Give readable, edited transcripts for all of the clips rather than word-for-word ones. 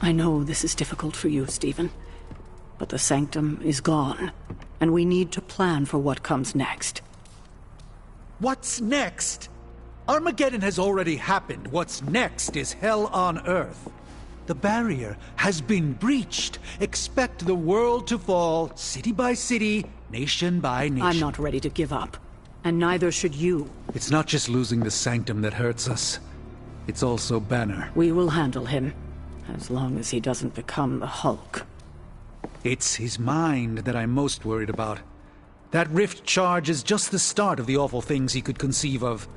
I know this is difficult for you, Stephen. But the Sanctum is gone, and we need to plan for what comes next. What's next? Armageddon has already happened. What's next is hell on Earth. The barrier has been breached. Expect the world to fall, city by city, nation by nation. I'm not ready to give up, and neither should you. It's not just losing the Sanctum that hurts us. It's also Banner. We will handle him, as long as he doesn't become the Hulk. It's his mind that I'm most worried about. That rift charge is just the start of the awful things he could conceive of.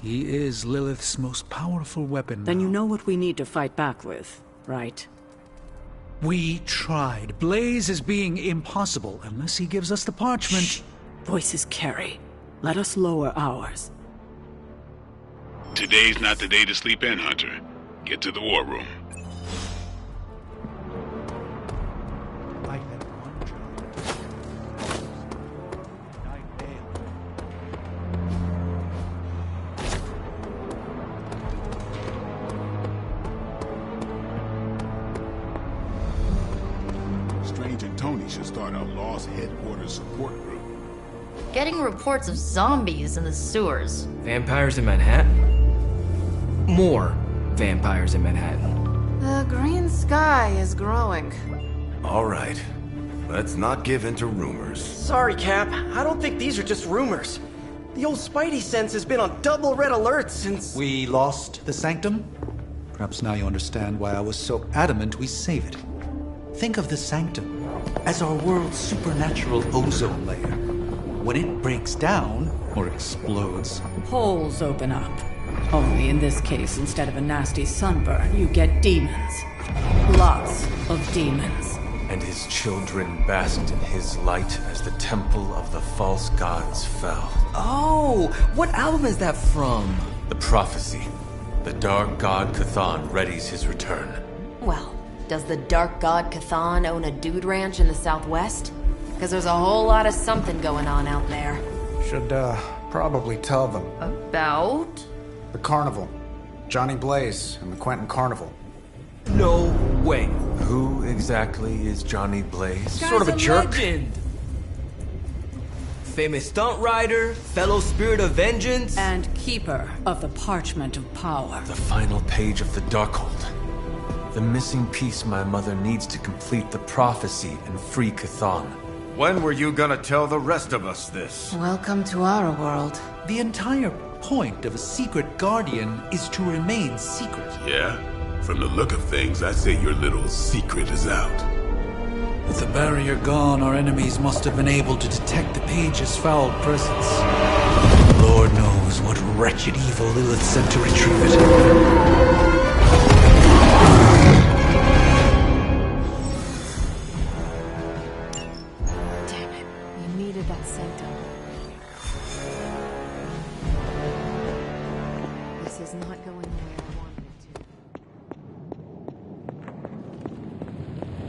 He is Lilith's most powerful weapon Then now. you know what we need to fight back with, right? We tried. Blaze is being impossible unless he gives us the parchment. Shh. Voices carry. Let us lower ours. Today's not the day to sleep in, Hunter. Get to the war room. I had one job. I failed. Strange and Tony should start a Lost Headquarters support group. Getting reports of zombies in the sewers. Vampires in Manhattan? More vampires in Manhattan. The green sky is growing. All right. Let's not give in to rumors. Sorry, Cap. I don't think these are just rumors. The old Spidey sense has been on double red alert since... We lost the Sanctum? Perhaps now you understand why I was so adamant we save it. Think of the Sanctum as our world's supernatural ozone layer. When it breaks down, or explodes... Holes open up. Only in this case, instead of a nasty sunburn, you get demons. Lots of demons. And his children basked in his light as the temple of the false gods fell. Oh, what album is that from? The prophecy. The dark god Cthon readies his return. Well, does the dark god Cthon own a dude ranch in the southwest? Because there's a whole lot of something going on out there. Should, probably tell them. About? The carnival. Johnny Blaze and the Quentin Carnival. No way. Who exactly is Johnny Blaze? Sort of a jerk. Legend. Famous stunt rider, fellow spirit of vengeance, And keeper of the Parchment of Power. The final page of the Darkhold. The missing piece my mother needs to complete the prophecy and free Cthon. When were you gonna tell the rest of us this? Welcome to our world. The entire point of a secret guardian is to remain secret. Yeah? From the look of things, I'd say your little secret is out. With the barrier gone, our enemies must have been able to detect the page's foul presence. Lord knows what wretched evil Lilith sent to retrieve it. That sanctum. This is not going the way I wanted it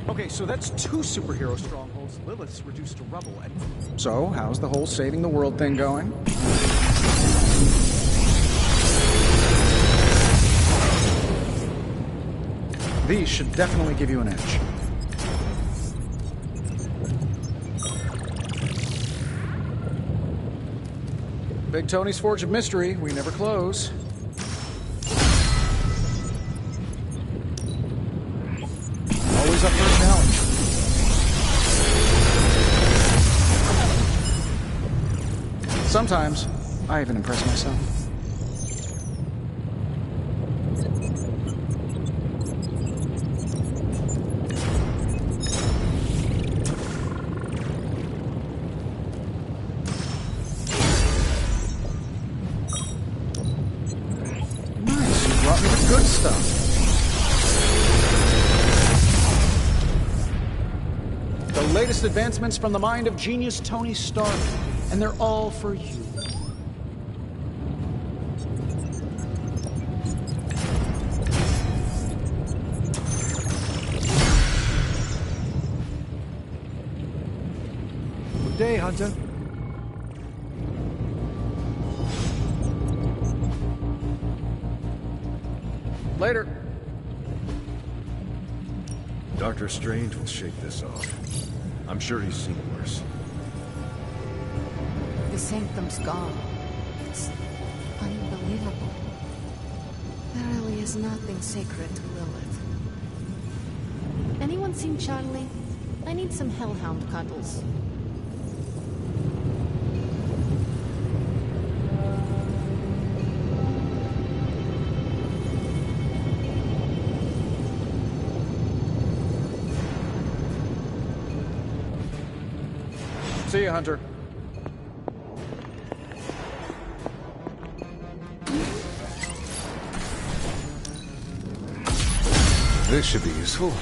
to. Okay, so that's 2 superhero strongholds. Lilith's reduced to rubble, and... So, how's the whole saving the world thing going? These should definitely give you an edge. Big Tony's Forge of Mystery, we never close. Always up for a challenge. Sometimes, I even impress myself. Brought me the good stuff. The latest advancements from the mind of genius Tony Stark, and they're all for you. Good day, Hunter. Later. Doctor Strange will shake this off. I'm sure he's seen worse. The Sanctum's gone. It's unbelievable. There really is nothing sacred to Lilith. Anyone seen Charlie? I need some hellhound cuddles. See you, Hunter. This should be useful.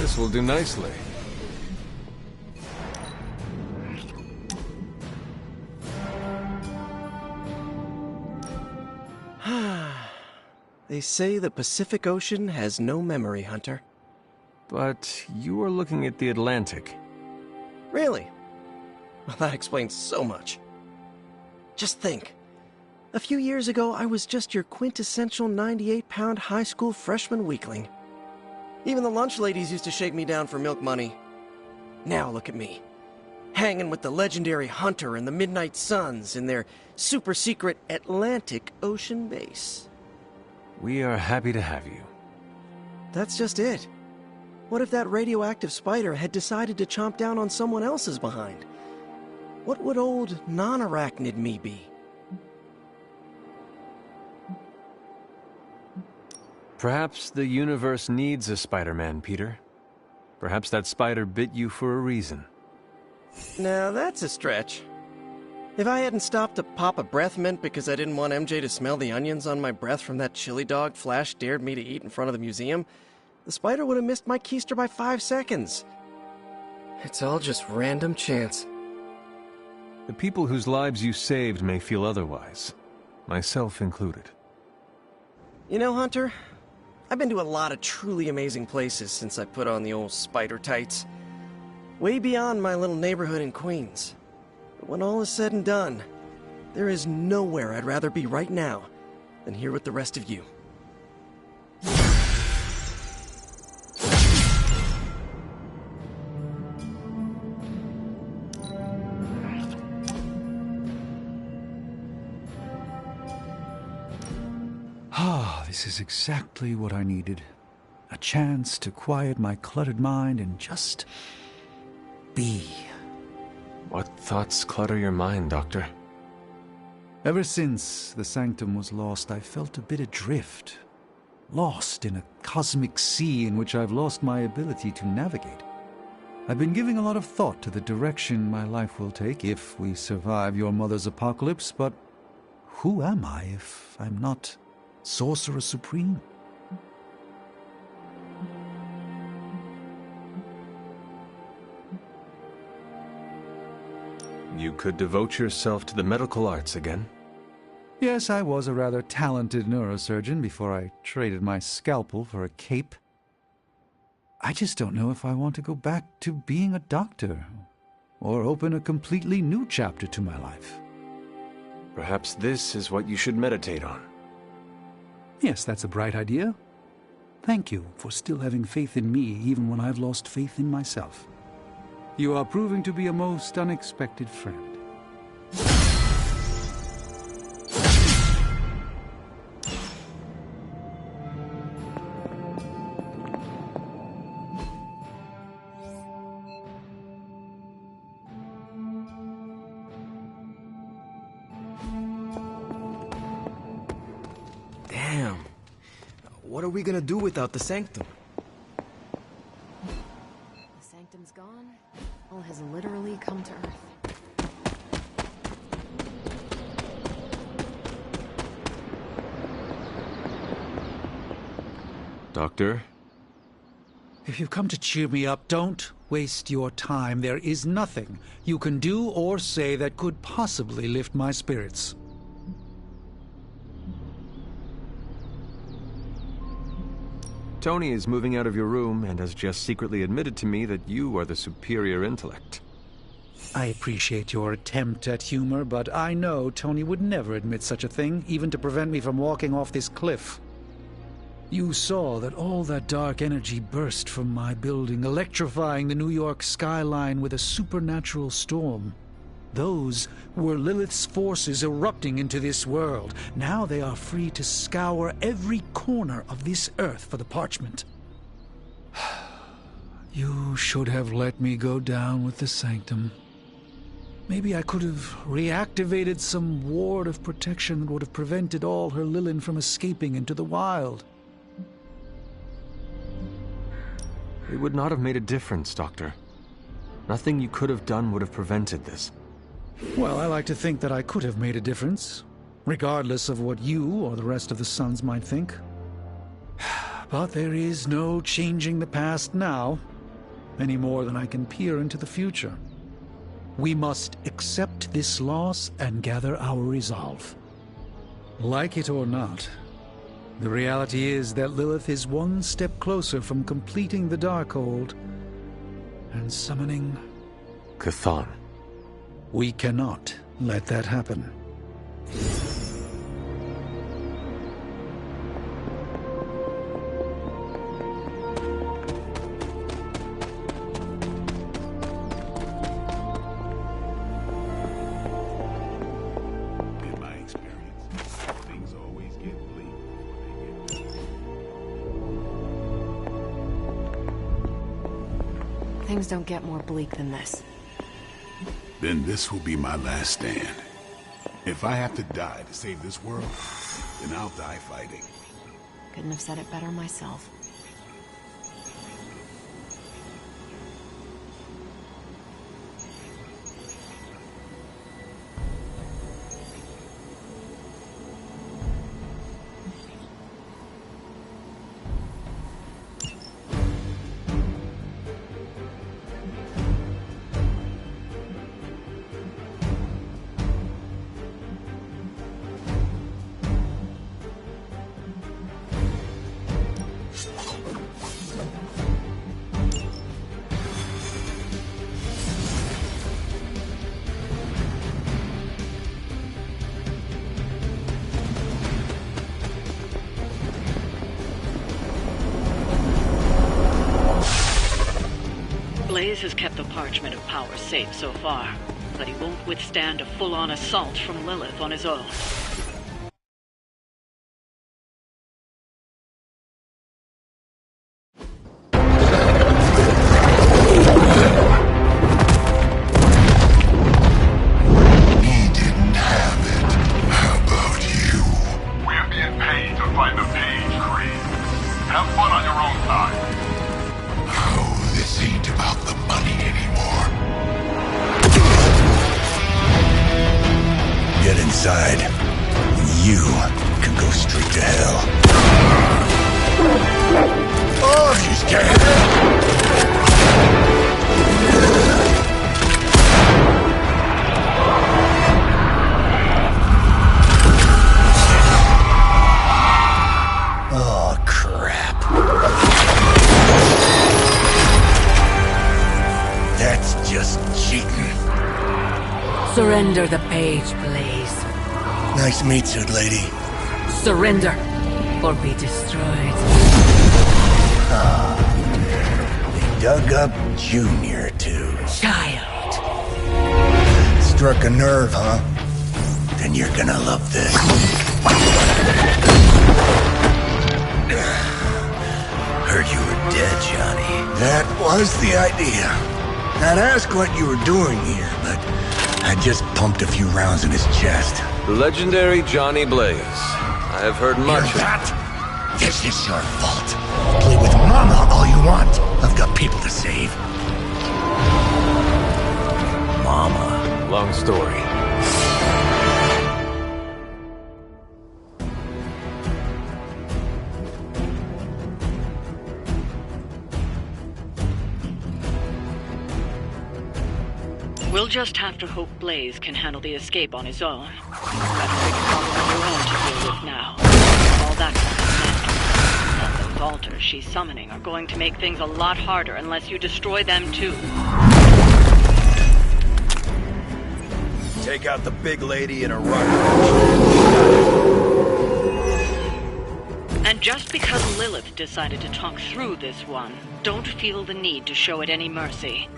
This will do nicely. They say the Pacific Ocean has no memory, Hunter. But you are looking at the Atlantic. Really? Well, that explains so much. Just think. A few years ago, I was just your quintessential 98-pound high school freshman weakling. Even the lunch ladies used to shake me down for milk money. Now look at me. Hanging with the legendary Hunter and the Midnight Suns in their super-secret Atlantic Ocean base. We are happy to have you. That's just it. What if that radioactive spider had decided to chomp down on someone else's behind? What would old non-arachnid me be? Perhaps the universe needs a Spider-Man, Peter. Perhaps that spider bit you for a reason. Now that's a stretch. If I hadn't stopped to pop a breath mint because I didn't want MJ to smell the onions on my breath from that chili dog Flash dared me to eat in front of the museum, the spider would have missed my keister by 5 seconds. It's all just random chance. The people whose lives you saved may feel otherwise, myself included. You know, Hunter, I've been to a lot of truly amazing places since I put on the old spider tights. Way beyond my little neighborhood in Queens. But when all is said and done, there is nowhere I'd rather be right now than here with the rest of you. Ah, this is exactly what I needed. A chance to quiet my cluttered mind and just be. What thoughts clutter your mind, Doctor? Ever since the Sanctum was lost, I felt a bit adrift. Lost in a cosmic sea in which I've lost my ability to navigate. I've been giving a lot of thought to the direction my life will take if we survive your mother's apocalypse, but who am I if I'm not Sorcerer Supreme? You could devote yourself to the medical arts again. Yes, I was a rather talented neurosurgeon before I traded my scalpel for a cape. I just don't know if I want to go back to being a doctor, or open a completely new chapter to my life. Perhaps this is what you should meditate on. Yes, that's a bright idea. Thank you for still having faith in me, even when I've lost faith in myself. You are proving to be a most unexpected friend. Damn. What are we gonna do without the Sanctum? The Sanctum's gone. All has literally come to Earth. Doctor? If you've come to cheer me up, don't waste your time. There is nothing you can do or say that could possibly lift my spirits. Tony is moving out of your room and has just secretly admitted to me that you are the superior intellect. I appreciate your attempt at humor, but I know Tony would never admit such a thing, even to prevent me from walking off this cliff. You saw that all that dark energy burst from my building, electrifying the New York skyline with a supernatural storm. Those were Lilith's forces erupting into this world. Now they are free to scour every corner of this earth for the parchment. You should have let me go down with the Sanctum. Maybe I could have reactivated some ward of protection that would have prevented all her Lilin from escaping into the wild. It would not have made a difference, Doctor. Nothing you could have done would have prevented this. Well, I like to think that I could have made a difference, regardless of what you or the rest of the Sons might think. But there is no changing the past now, any more than I can peer into the future. We must accept this loss and gather our resolve. Like it or not, the reality is that Lilith is one step closer from completing the Darkhold and summoning Chthon. We cannot let that happen. In my experience, things always get bleak before they get... Things don't get more bleak than this. Then this will be my last stand. If I have to die to save this world, then I'll die fighting. Couldn't have said it better myself. Blaze has kept the Parchment of Power safe so far, but he won't withstand a full-on assault from Lilith on his own. You can go straight to hell. Oh, she's scared. Oh, crap. That's just cheating. Surrender the page, Blaze. Nice meat suit, lady. Surrender, or be destroyed. They dug up Junior, too. Child. Struck a nerve, huh? Then you're gonna love this. Heard you were dead, Johnny. That was the idea. I'd ask what you were doing here, but I just pumped a few rounds in his chest. The legendary Johnny Blaze. I have heard much of that. This is your fault. Play with Mama all you want. I've got people to save. Mama. Long story. We'll just have to hope Blaze can handle the escape on his own. Got a big problem of your own to deal with now. All that and those altars she's summoning are going to make things a lot harder unless you destroy them too. Take out the big lady in a rocket. And just because Lilith decided to talk through this one, don't feel the need to show it any mercy.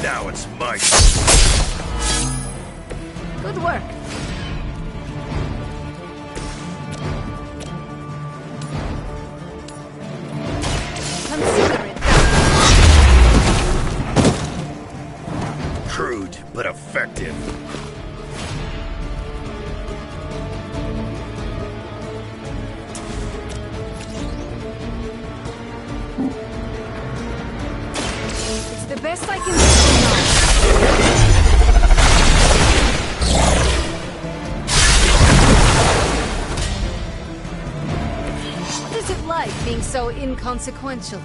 Now it's my Good work. Consider it done. crude, but effective. It's the best I can do now. What is it like being so inconsequential?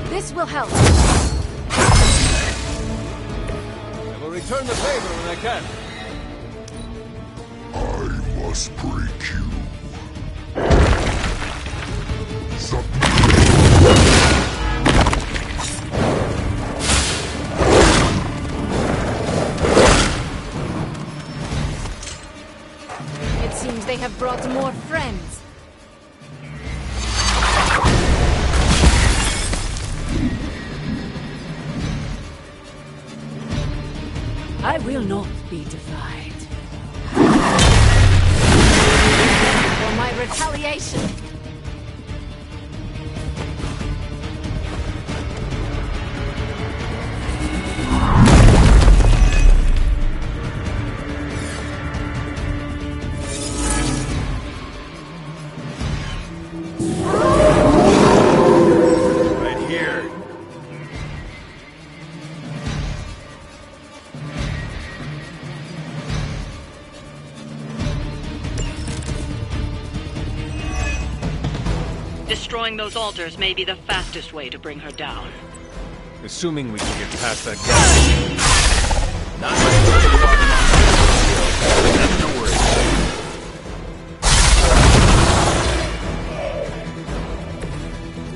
This will help. I will return the favor when I can. I must break you. It seems they have brought more friends. I will not be defied. For my retaliation. Right here. Destroying those altars may be the fastest way to bring her down. Assuming we can get past that gap. Not much. Nothing to worry about.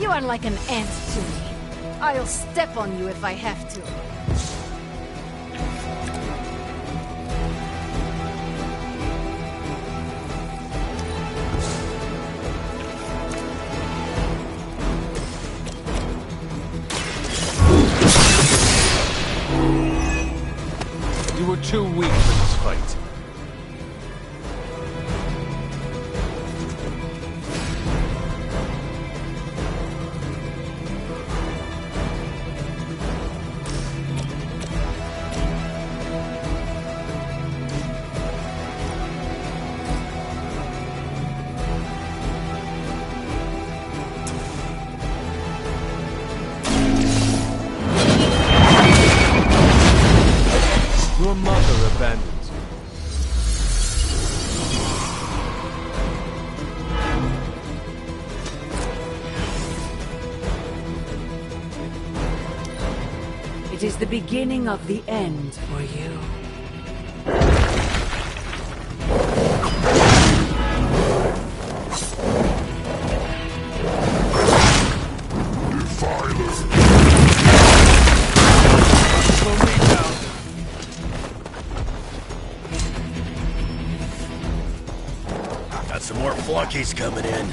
You are like an ant to me. I'll step on you if I have to. You were too weak for this fight. Your mother abandons you. It is the beginning of the end for you. Got some more flunkies coming in.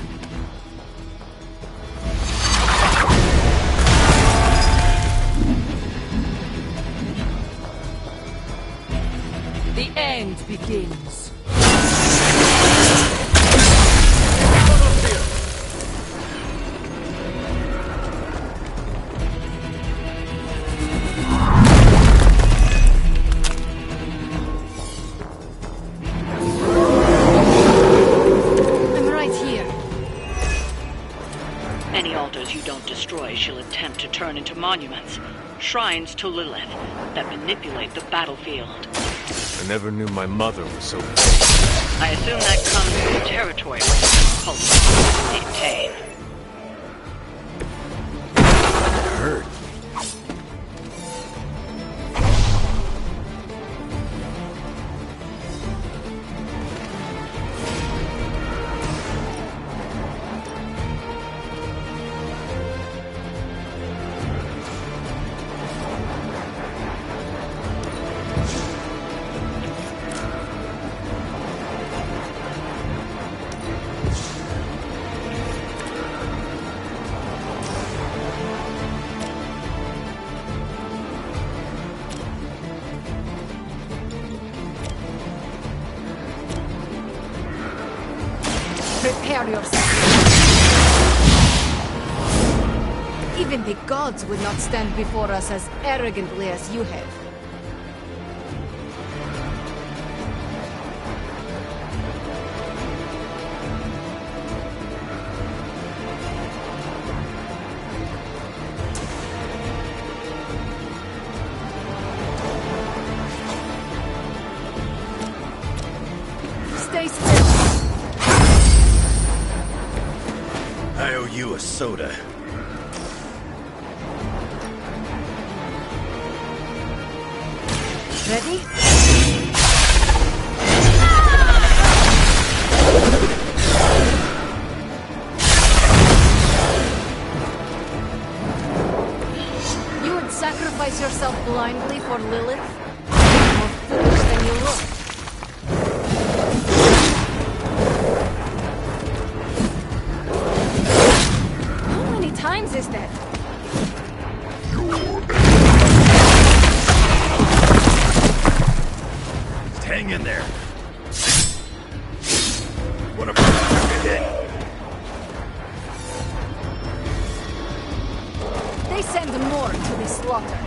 The end begins. Any altars you don't destroy, she'll turn into monuments, shrines to Lilith, that manipulate the battlefield. I never knew my mother was so... I assume that comes from territory where the cults maintain. It hurt. Prepare yourself. Even the gods would not stand before us as arrogantly as you have. Stay still. I owe you a soda. Ready? You would sacrifice yourself blindly for Lilith? More foolish than you look. How many times is that? Hang in there. What a perfect hit. They send more to the slaughter.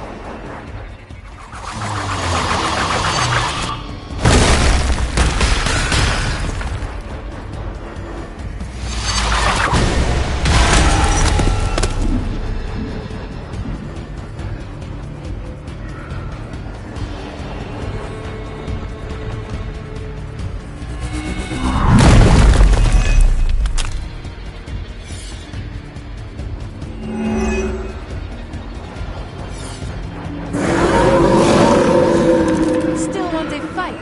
Still want a fight?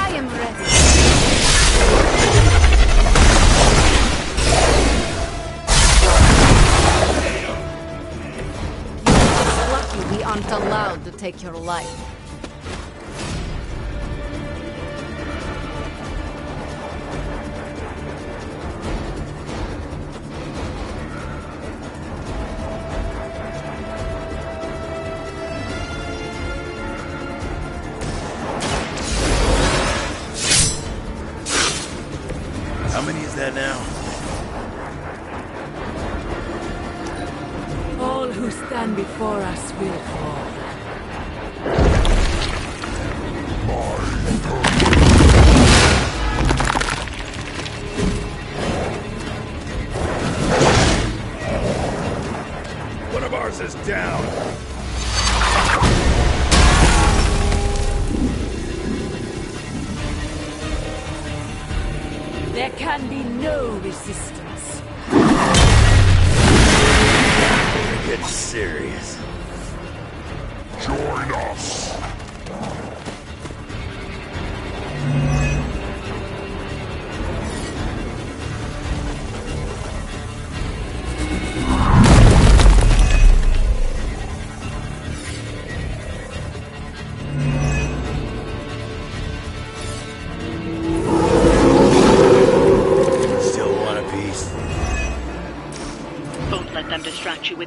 I am ready. You're lucky we aren't allowed to take your life. How many is that now? All who stand before us will fall. One of ours is down. There can be no resistance. We're getting serious. Join us.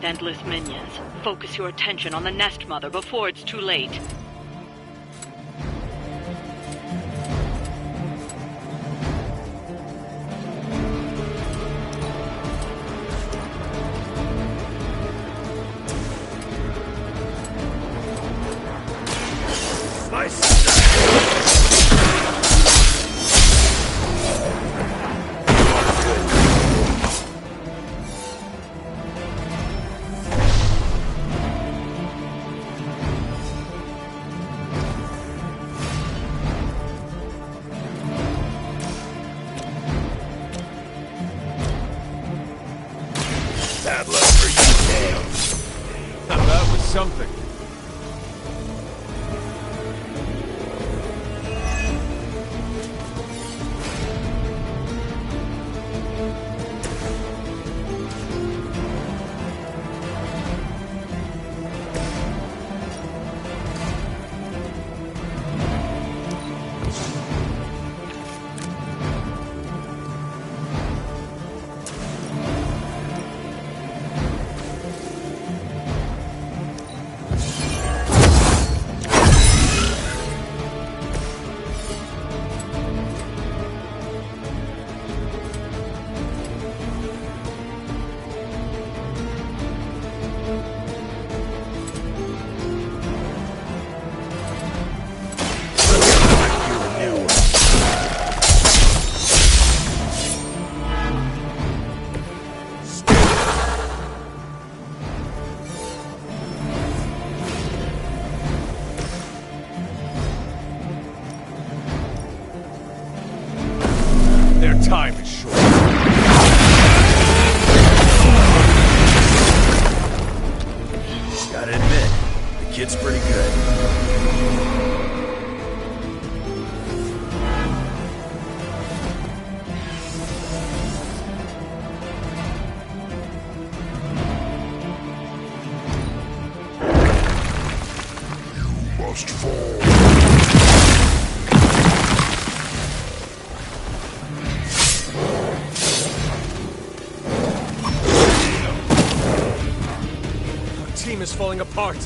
with endless minions. Focus your attention on the Nest Mother before it's too late. Bad luck for you, Dale. That was something. Their time is short. Gotta admit, the kid's pretty good. You must fall. Our team is falling apart.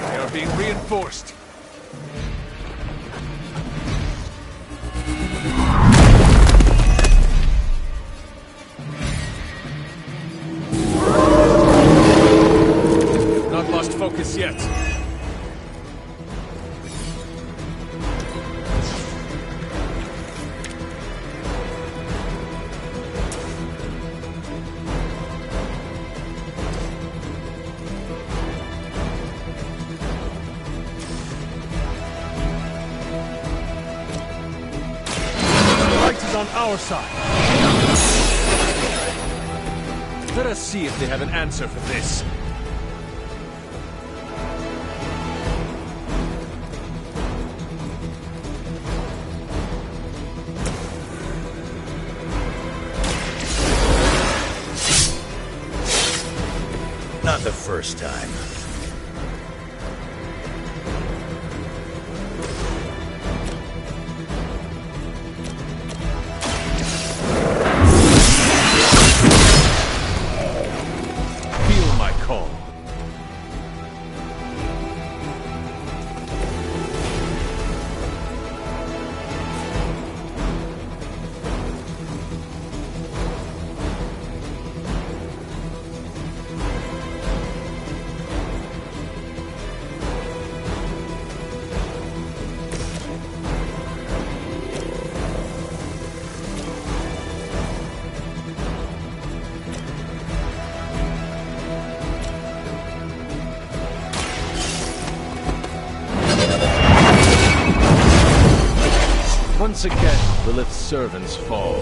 They are being reinforced. Not lost focus yet. Light is on our side. Let us see if they have an answer for this. Not the first time. Feel my call. Once again, Lilith's servants fall.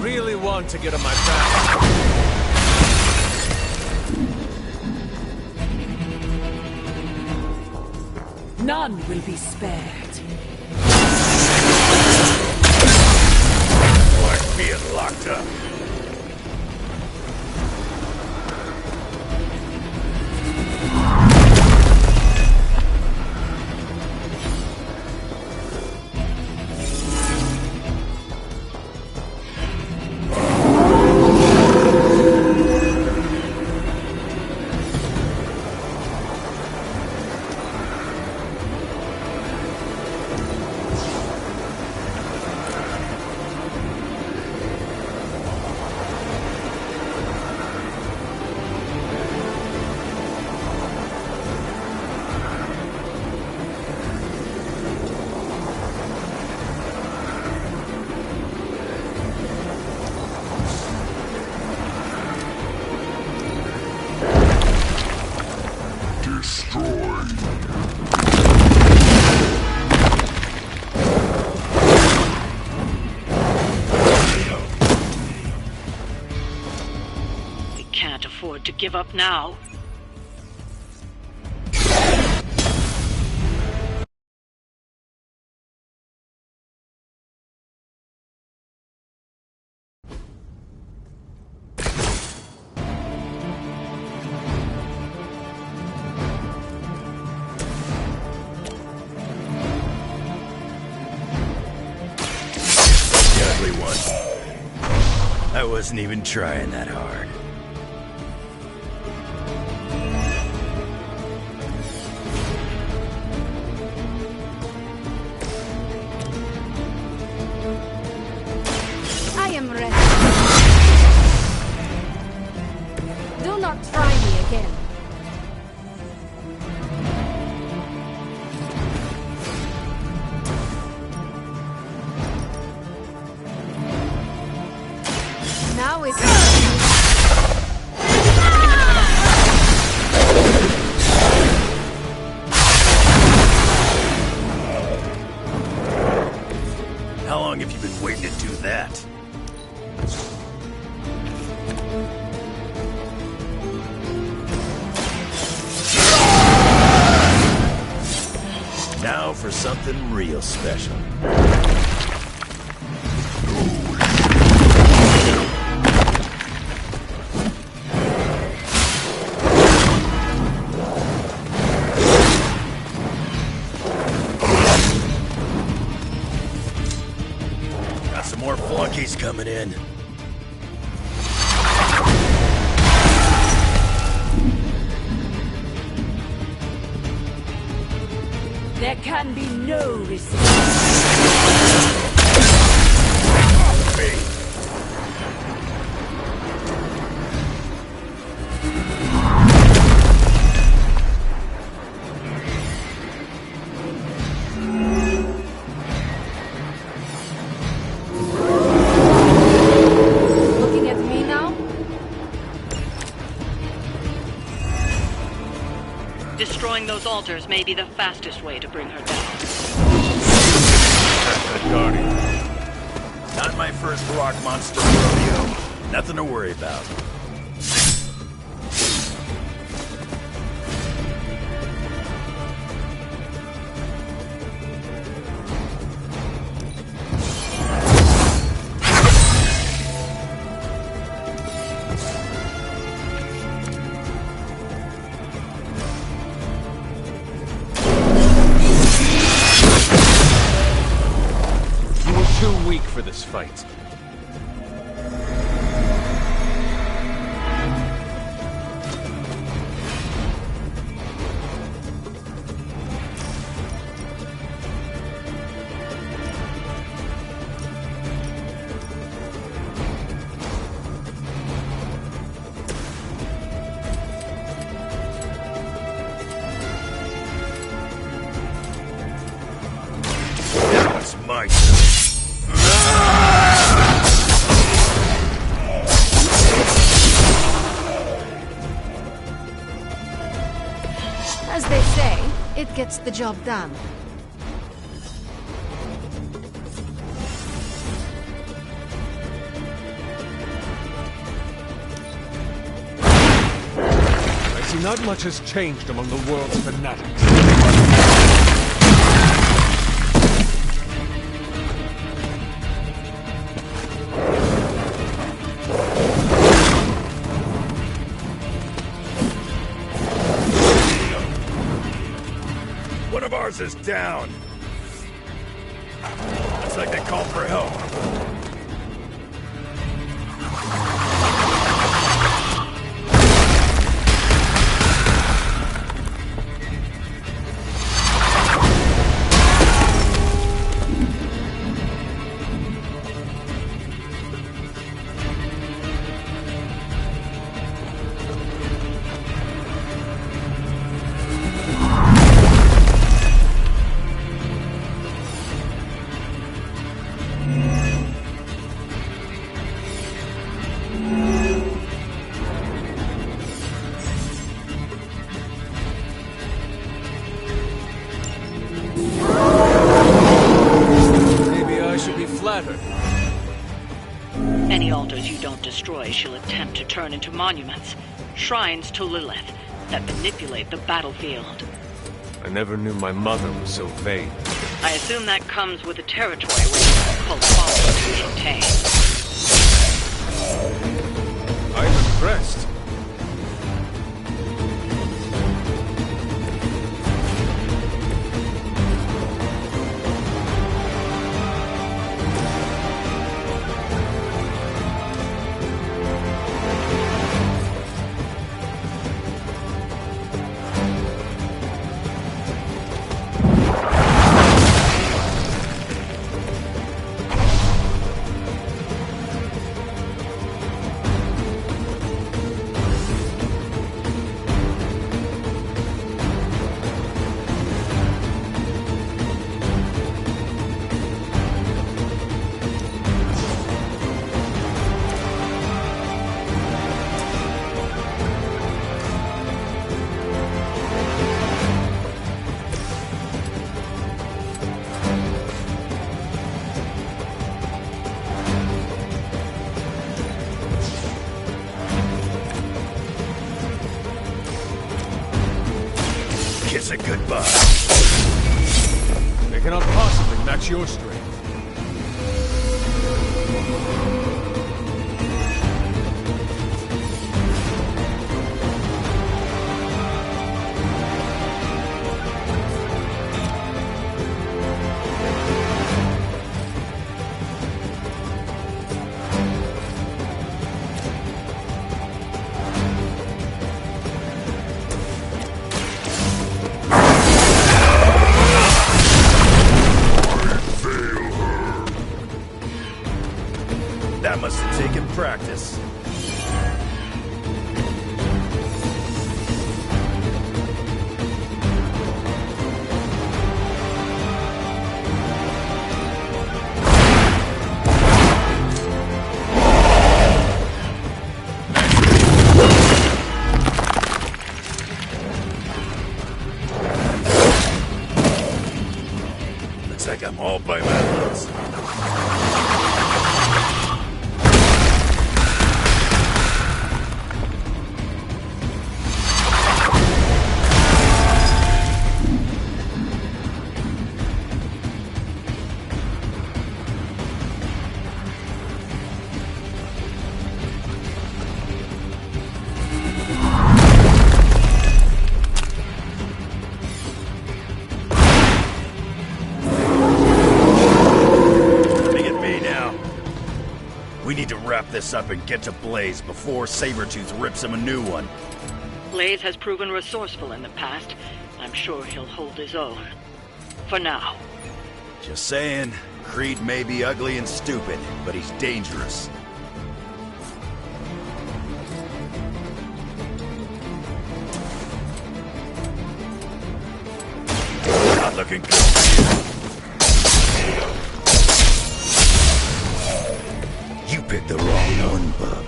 really want to get on my back. None will be spared. Like being locked up. To give up now. Ugly one. I wasn't even trying that hard. I am ready. Do not try me again. Now is How long have you been waiting to do that? Now for something real special. Got some more flunkies coming in. There can be no resistance. looking at me now? Destroying those altars may be the fastest way to bring her down. Not my first rock monster rodeo. Nothing to worry about. Too weak for this fight. That's my turn. As they say, it gets the job done. see, not much has changed among the world's fanatics. One of ours is down. Looks like they called for help. Any altars you don't destroy, she'll attempt to turn into monuments, shrines to Lilith, that manipulate the battlefield. I never knew my mother was so vain. I assume that comes with the territory where cult followers to obtain. I'm impressed. Kiss it goodbye. They cannot possibly match your strength. That must have taken practice. Looks like I'm all by my hands. We need to wrap this up and get to Blaze before Sabretooth rips him a new one. Blaze has proven resourceful in the past. I'm sure he'll hold his own. For now. Just saying, Creed may be ugly and stupid, but he's dangerous. Not looking good for you. You picked the wrong one, bub.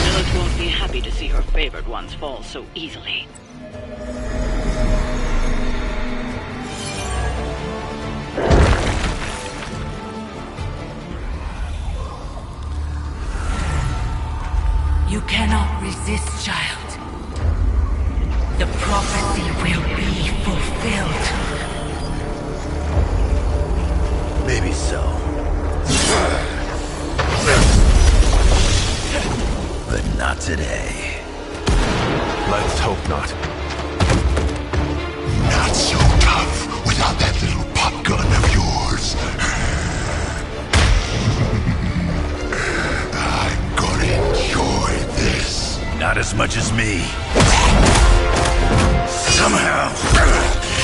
Lilith won't be happy to see her favored ones fall so easily. today. Let's hope not. Not so tough without that little pop gun of yours. I'm gonna enjoy this. Not as much as me. Somehow,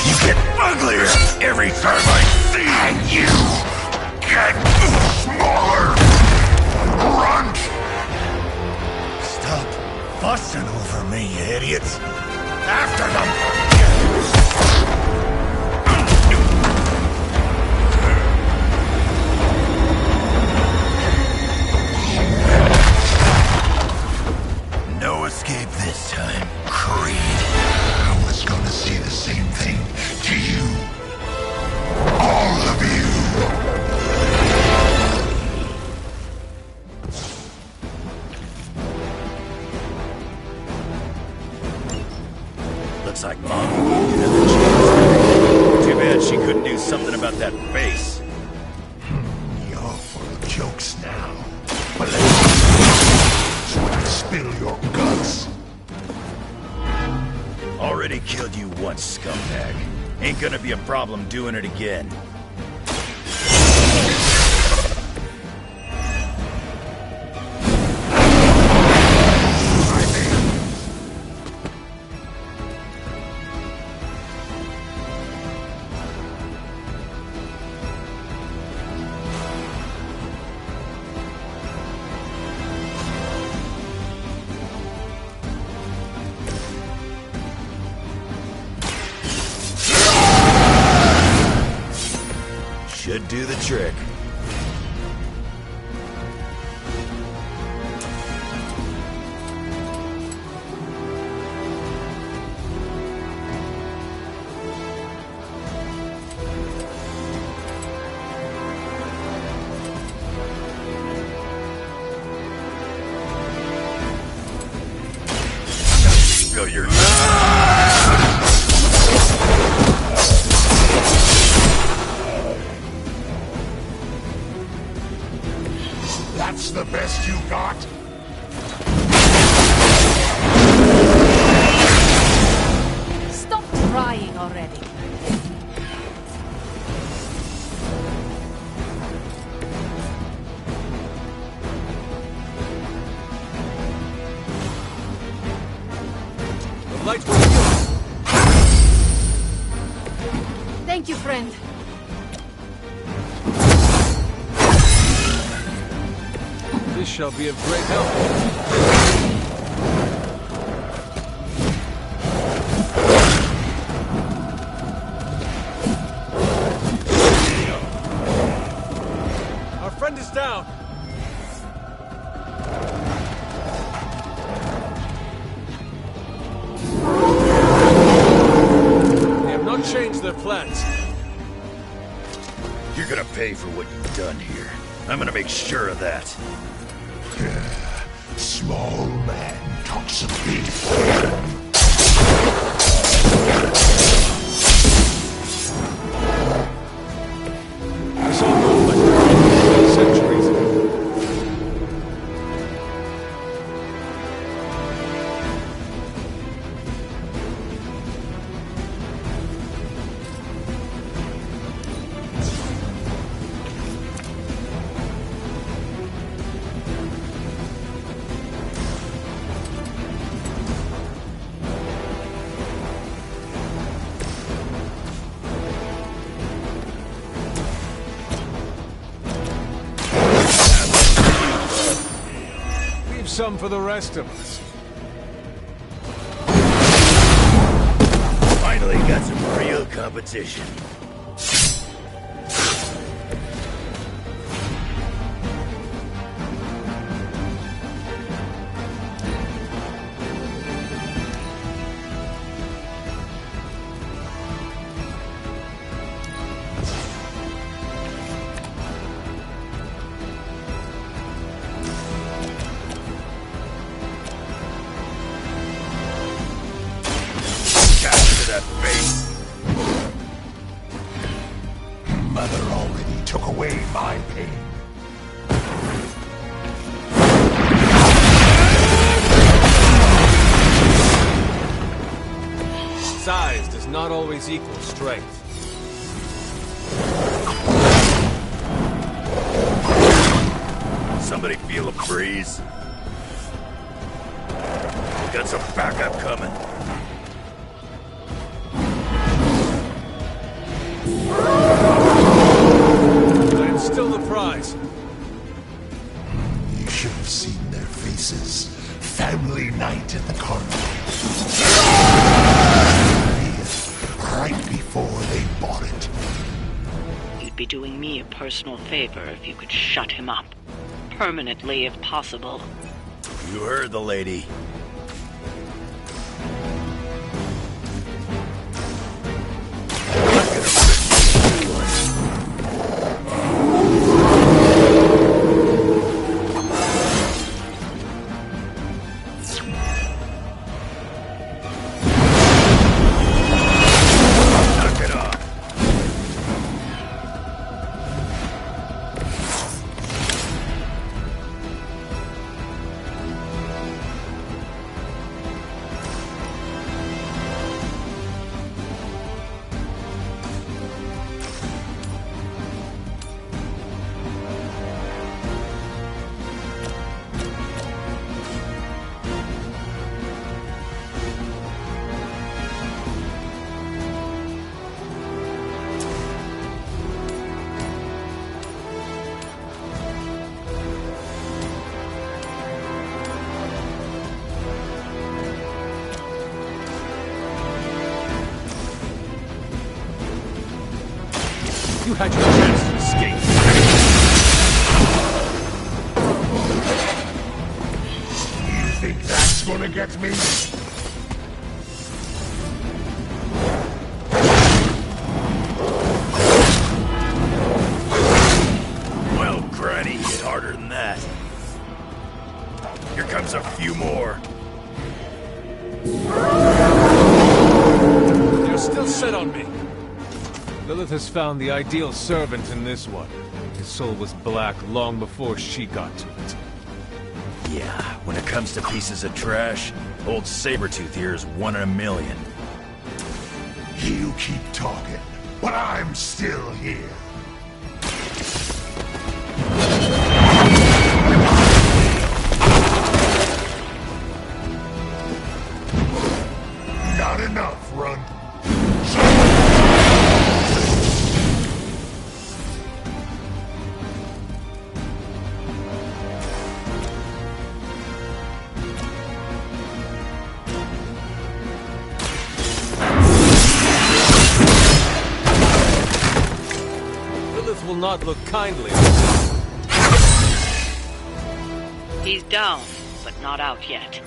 you get uglier every time I see you. And you get smaller. Grunt! Stop fussing over me, you idiots. After them! No escape this time, Creed. I was gonna say the same thing to you. All of you. Looks like Mom gave you another chance. Too bad she couldn't do something about that face. You're full of jokes now. But let's spill your guts. Already killed you once, scumbag. Ain't gonna be a problem doing it again. Should do the trick. Spill your... That's the best you got? Stop trying already. The light will... Thank you, friend. This shall be of great help. Our friend is down. They have not changed their plans. You're gonna pay for what you've done here. I'm gonna make sure of that. Small man talks of big. This all goes like centuries ago. Some for the rest of us. Finally got some real competition. That face. Mother already took away my pain. Size does not always equal strength. Somebody feel a breeze? Got some backup coming. I am still the prize. You should have seen their faces. Family night at the carnival. Right before they bought it. You'd be doing me a personal favor if you could shut him up. Permanently, if possible. You heard the lady. You had your chance to escape. You think that's gonna get me? Well, Granny hit harder than that. Here comes a few more. They're still set on me. Lilith has found the ideal servant in this one. His soul was black long before she got to it. Yeah, when it comes to pieces of trash, old Sabretooth here is 1 in a million. You keep talking, but I'm still here. Not enough, run. Lilith will not look kindly. He's down, but not out yet.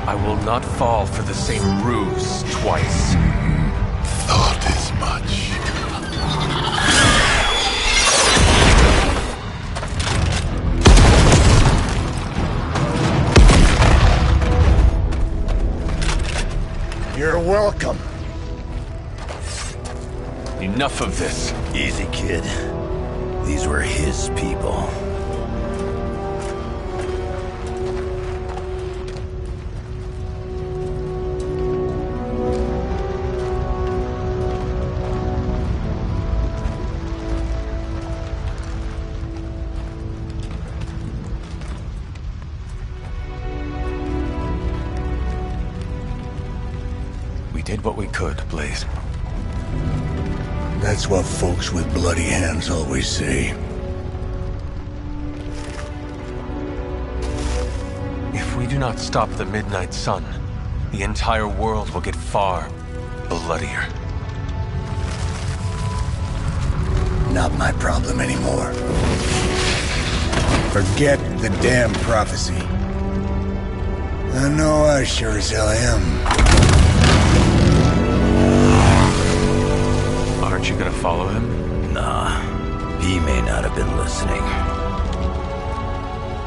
I will not fall for the same ruse twice. Thought as much. You're welcome. Enough of this. Easy, kid. These were his people. We did what we could, Blaze. That's what folks with bloody hands always say. If we do not stop the Midnight Sun, the entire world will get far bloodier. Not my problem anymore. Forget the damn prophecy. I know I sure as hell am. Aren't you gonna follow him? Nah, he may not have been listening.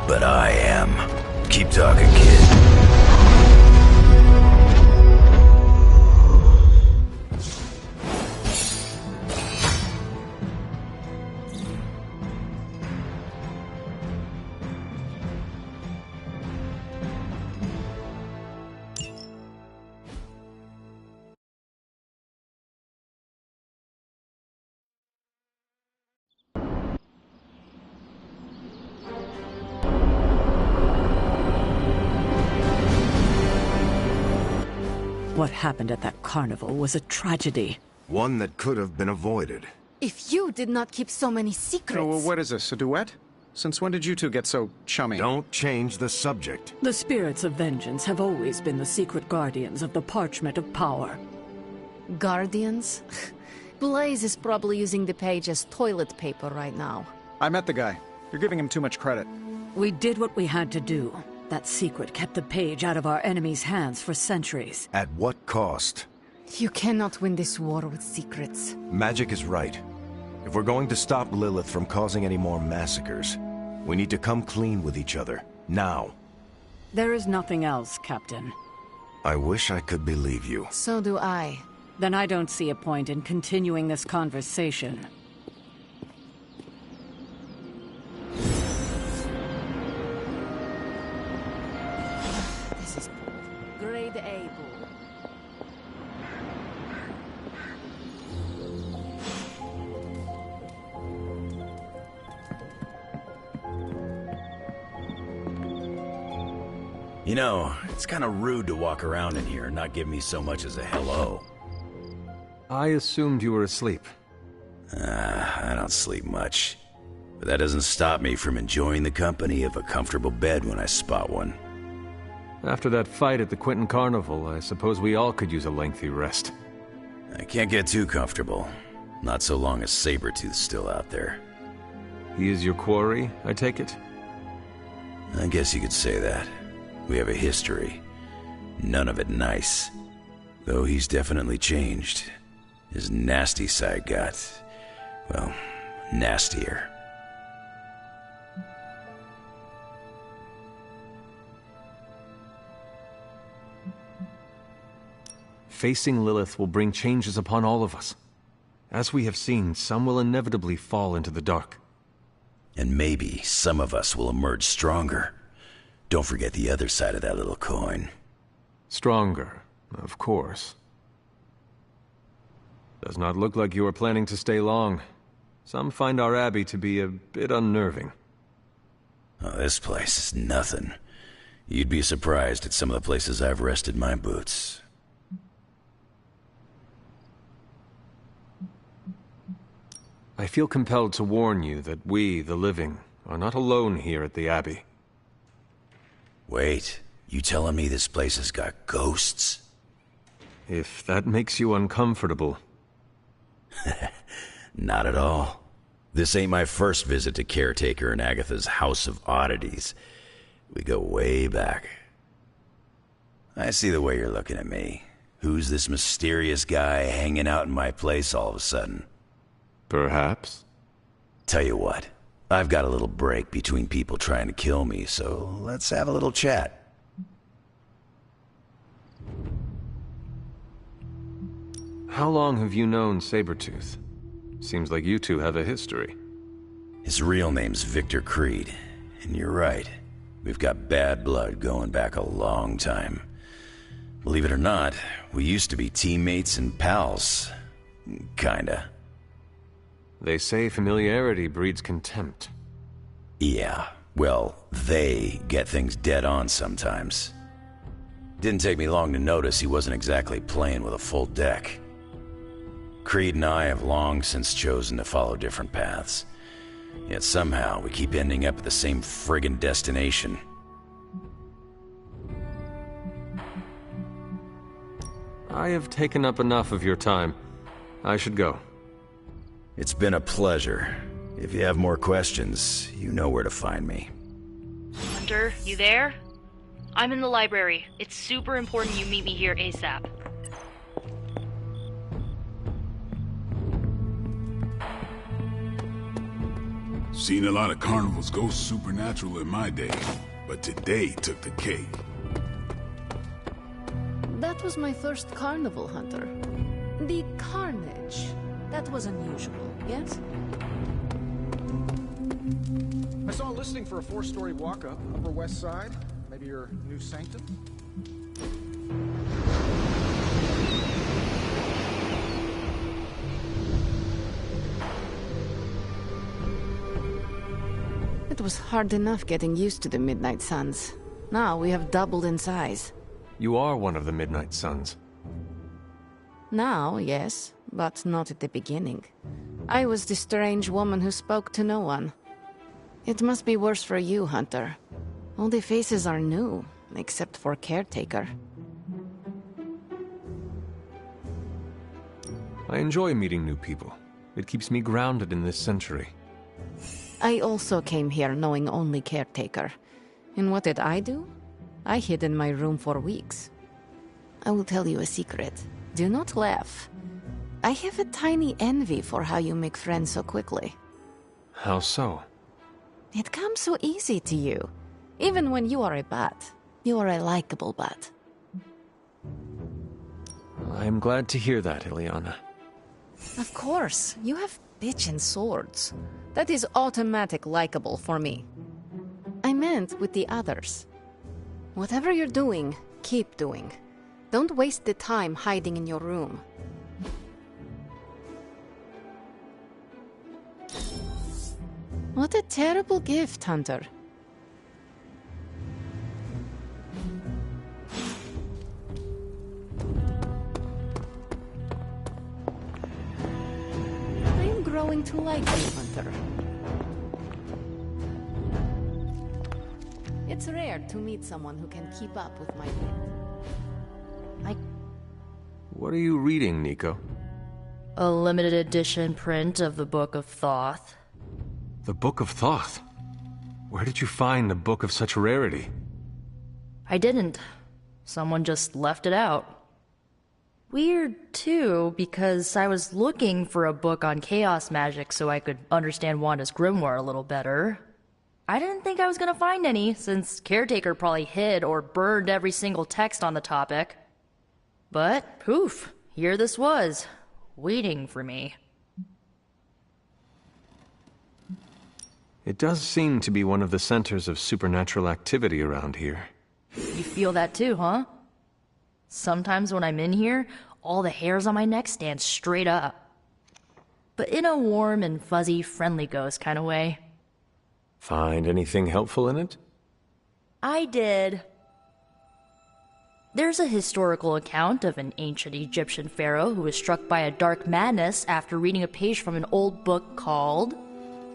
But I am. Keep talking, kid. What happened at that carnival was a tragedy. One that could have been avoided. If you did not keep so many secrets... Oh, well, what is this, a duet? Since when did you two get so chummy? Don't change the subject. The spirits of vengeance have always been the secret guardians of the Parchment of Power. Guardians? Blaze is probably using the page as toilet paper right now. I met the guy. You're giving him too much credit. We did what we had to do. That secret kept the page out of our enemies' hands for centuries. At what cost? You cannot win this war with secrets. Magic is right. If we're going to stop Lilith from causing any more massacres, we need to come clean with each other. Now. There is nothing else, Captain. I wish I could believe you. So do I. Then I don't see a point in continuing this conversation. This is Grade A, Bull. You know, it's kind of rude to walk around in here and not give me so much as a hello. I assumed you were asleep. I don't sleep much. But that doesn't stop me from enjoying the company of a comfortable bed when I spot one. After that fight at the Quentin Carnival, I suppose we all could use a lengthy rest. I can't get too comfortable. Not so long as Sabretooth's still out there. He is your quarry, I take it? I guess you could say that. We have a history. None of it nice. Though he's definitely changed. His nasty side got, well, nastier. Facing Lilith will bring changes upon all of us. As we have seen, some will inevitably fall into the dark. And maybe some of us will emerge stronger. Don't forget the other side of that little coin. Stronger, of course. Does not look like you are planning to stay long. Some find our abbey to be a bit unnerving. Oh, this place is nothing. You'd be surprised at some of the places I've rested my boots. I feel compelled to warn you that we, the living, are not alone here at the abbey. Wait, you telling me this place has got ghosts? If that makes you uncomfortable. Not at all. This ain't my first visit to Caretaker and Agatha's House of Oddities. We go way back. I see the way you're looking at me. Who's this mysterious guy hanging out in my place all of a sudden? Perhaps. Tell you what, I've got a little break between people trying to kill me, so let's have a little chat. How long have you known Sabretooth? Seems like you two have a history. His real name's Victor Creed, and you're right. We've got bad blood going back a long time. Believe it or not, we used to be teammates and pals. Kinda. They say familiarity breeds contempt. Yeah, well, they get things dead on sometimes. Didn't take me long to notice he wasn't exactly playing with a full deck. Creed and I have long since chosen to follow different paths. Yet somehow we keep ending up at the same friggin' destination. I have taken up enough of your time. I should go. It's been a pleasure. If you have more questions, you know where to find me. Hunter, you there? I'm in the library. It's super important you meet me here ASAP. Seen a lot of carnivals go supernatural in my day, but today took the cake. That was my first carnival, Hunter. The carnage. That was unusual, yes? I saw a listing for a 4-story walk-up, Upper West Side. Maybe your new sanctum? It was hard enough getting used to the Midnight Suns. Now we have doubled in size. You are one of the Midnight Suns. Now, yes, but not at the beginning. I was the strange woman who spoke to no one. It must be worse for you, Hunter. All the faces are new, except for Caretaker. I enjoy meeting new people. It keeps me grounded in this century. I also came here knowing only Caretaker. And what did I do? I hid in my room for weeks. I will tell you a secret. Do not laugh. I have a tiny envy for how you make friends so quickly. How so? It comes so easy to you. Even when you are a bat. You are a likable bat. I am glad to hear that, Ileana. Of course, you have bitchin' swords. That is automatic likable for me. I meant with the others. Whatever you're doing, keep doing. Don't waste the time hiding in your room. What a terrible gift, Hunter. I am growing to like you, Hunter. It's rare to meet someone who can keep up with my wit. What are you reading, Nico? A limited edition print of the Book of Thoth. The Book of Thoth? Where did you find a book of such rarity? I didn't. Someone just left it out. Weird, too, because I was looking for a book on chaos magic so I could understand Wanda's grimoire a little better. I didn't think I was gonna find any, since Caretaker probably hid or burned every single text on the topic. But, poof, here this was, waiting for me. It does seem to be one of the centers of supernatural activity around here. You feel that too, huh? Sometimes when I'm in here, all the hairs on my neck stand straight up. But in a warm and fuzzy, friendly ghost kind of way. Find anything helpful in it? I did. There's a historical account of an ancient Egyptian pharaoh who was struck by a dark madness after reading a page from an old book called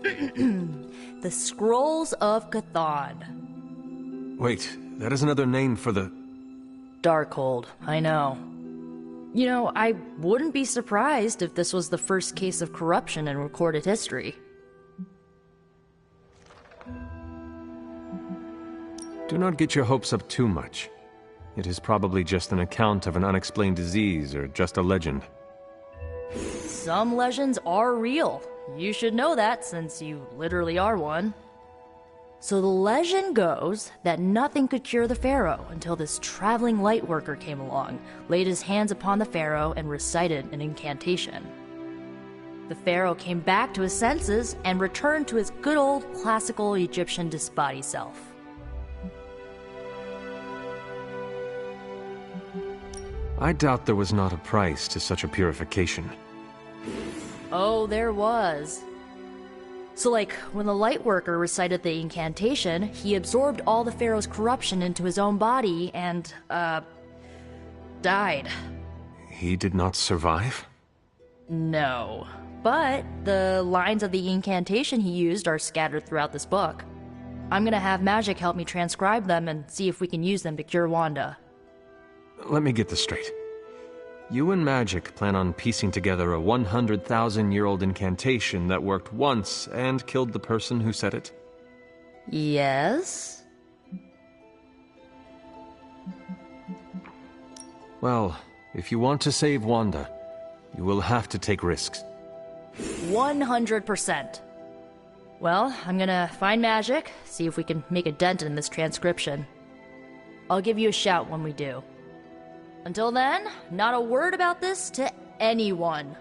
The Scrolls of Chthon. Wait, that is another name for the... Darkhold, I know. You know, I wouldn't be surprised if this was the first case of corruption in recorded history. Do not get your hopes up too much. It is probably just an account of an unexplained disease or just a legend. Some legends are real. You should know that since you literally are one. So the legend goes that nothing could cure the pharaoh until this traveling light worker came along, laid his hands upon the pharaoh, and recited an incantation. The pharaoh came back to his senses and returned to his good old classical Egyptian disbody self. I doubt there was not a price to such a purification. Oh, there was. So like, when the Lightworker recited the incantation, he absorbed all the Pharaoh's corruption into his own body and, died. He did not survive? No. But the lines of the incantation he used are scattered throughout this book. I'm gonna have Magic help me transcribe them and see if we can use them to cure Wanda. Let me get this straight. You and Magic plan on piecing together a 100,000-year-old incantation that worked once and killed the person who said it? Yes? Well, if you want to save Wanda, you will have to take risks. 100%. Well, I'm gonna find Magic, see if we can make a dent in this transcription. I'll give you a shout when we do. Until then, not a word about this to anyone.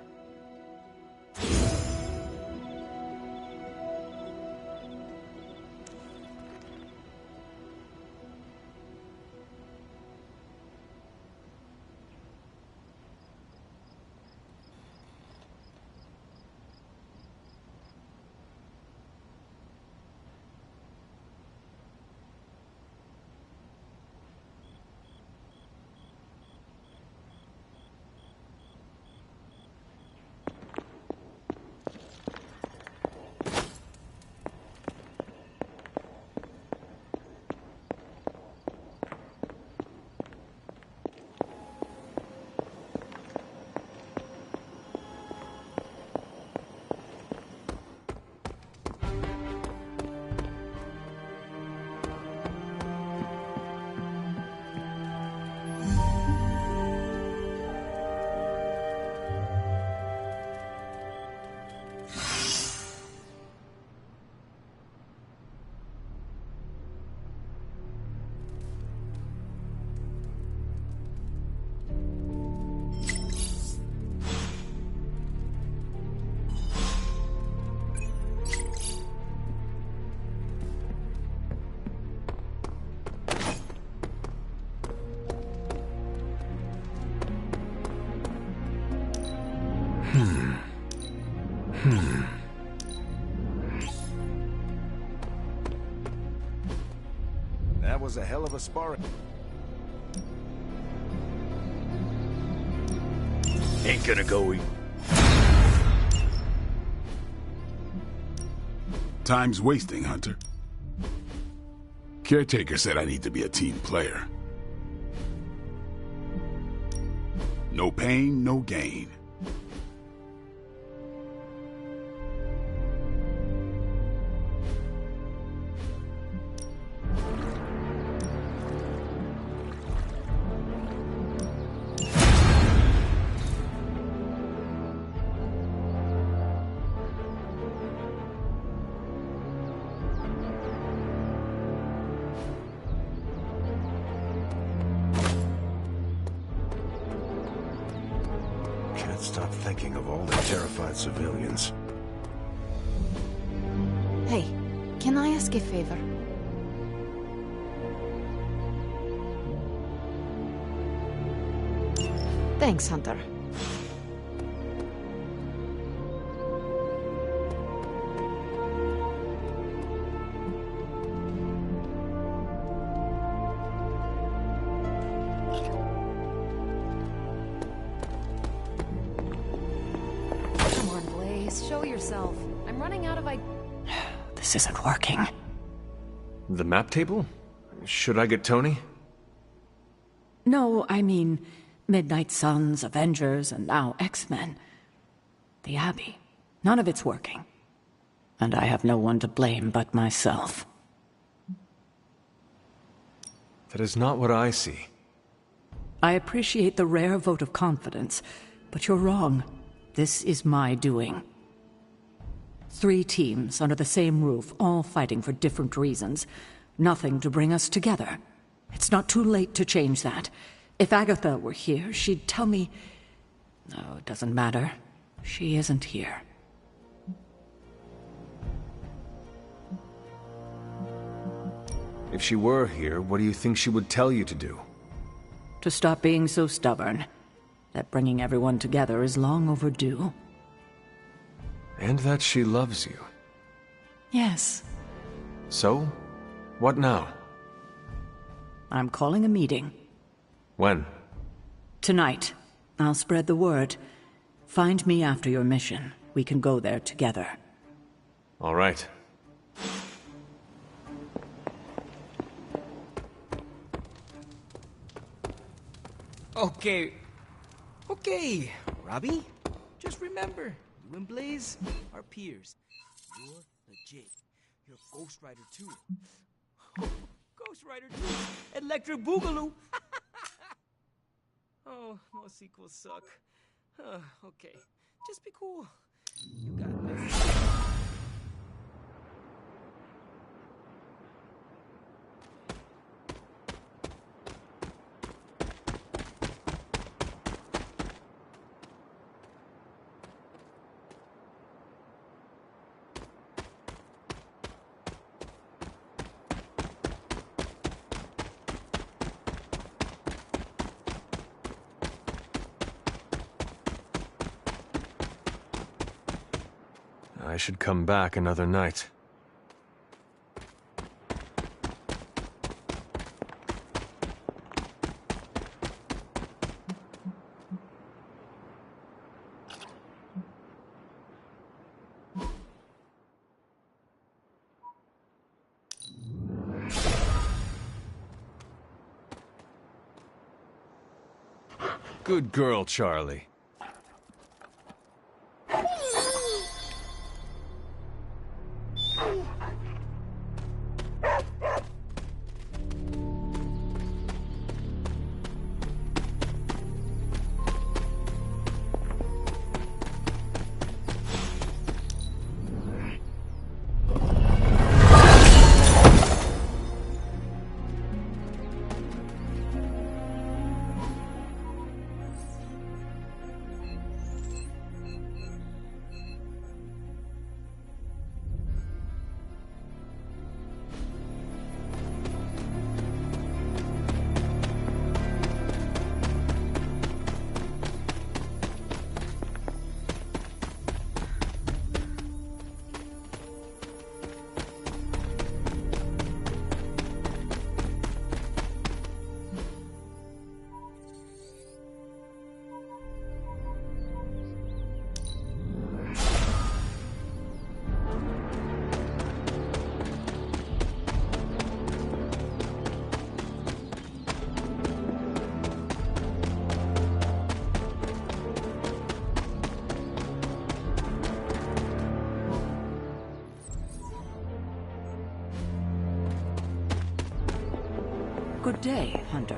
was a hell of a sparring. Ain't gonna go eat. Time's wasting, Hunter. Caretaker said I need to be a team player. No pain, no gain. Can't stop thinking of all the terrified civilians. Hey, can I ask a favor? Thanks, Hunter. Come on, Blaze, show yourself. I'm running out of This isn't working. The map table? Should I get Tony? No, I mean Midnight Suns, Avengers, and now X-Men. The Abbey. None of it's working. And I have no one to blame but myself. That is not what I see. I appreciate the rare vote of confidence, but you're wrong. This is my doing. 3 teams under the same roof, all fighting for different reasons. Nothing to bring us together. It's not too late to change that. If Agatha were here, she'd tell me... No, it doesn't matter. She isn't here. If she were here, what do you think she would tell you to do? To stop being so stubborn. That bringing everyone together is long overdue. And that she loves you. Yes. So? What now? I'm calling a meeting. When? Tonight. I'll spread the word. Find me after your mission. We can go there together. All right. Okay, Robbie. Just remember, you and Blaze are peers. You're legit. You're Ghost Rider too. Ghost Rider 2, Electric Boogaloo. Oh, most sequels suck. Okay, just be cool. You got this. I should come back another night. Good girl, Charlie. day, Hunter.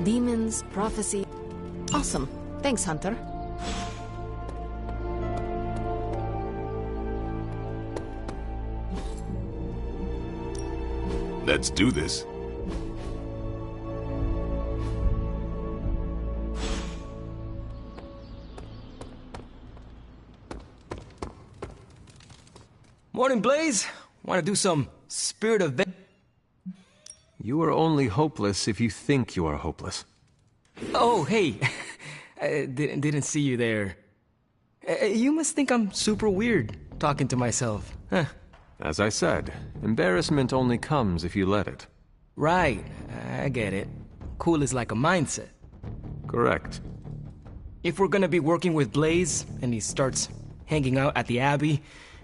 Demons, prophecy. Awesome. Thanks, Hunter. Let's do this. Morning, Blaze. Want to do some spirit of You are only hopeless if you think you are hopeless. Oh, hey. I didn't see you there. You must think I'm super weird talking to myself. Huh. As I said, embarrassment only comes if you let it. Right. I get it. Cool is like a mindset. Correct. If we're gonna be working with Blaze, and he starts hanging out at the Abbey,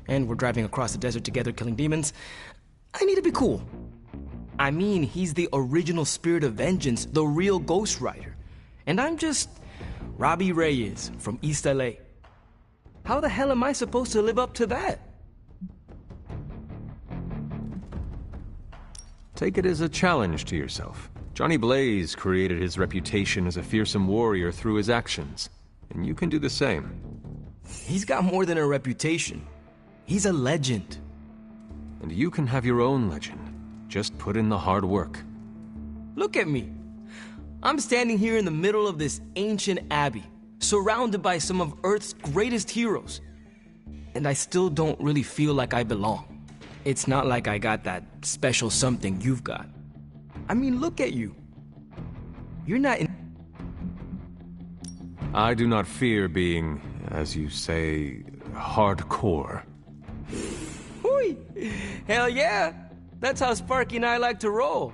and we're driving across the desert together killing demons, I need to be cool. I mean, he's the original spirit of vengeance, the real Ghost Rider. And I'm just Robbie Reyes from East LA. How the hell am I supposed to live up to that? Take it as a challenge to yourself. Johnny Blaze created his reputation as a fearsome warrior through his actions, and you can do the same. He's got more than a reputation. He's a legend. And you can have your own legend. Just put in the hard work. Look at me. I'm standing here in the middle of this ancient abbey, surrounded by some of Earth's greatest heroes. And I still don't really feel like I belong. It's not like I got that special something you've got. I mean, look at you. You're not in... I do not fear being, as you say, hardcore. Hooey! Hell yeah! That's how Sparky and I like to roll.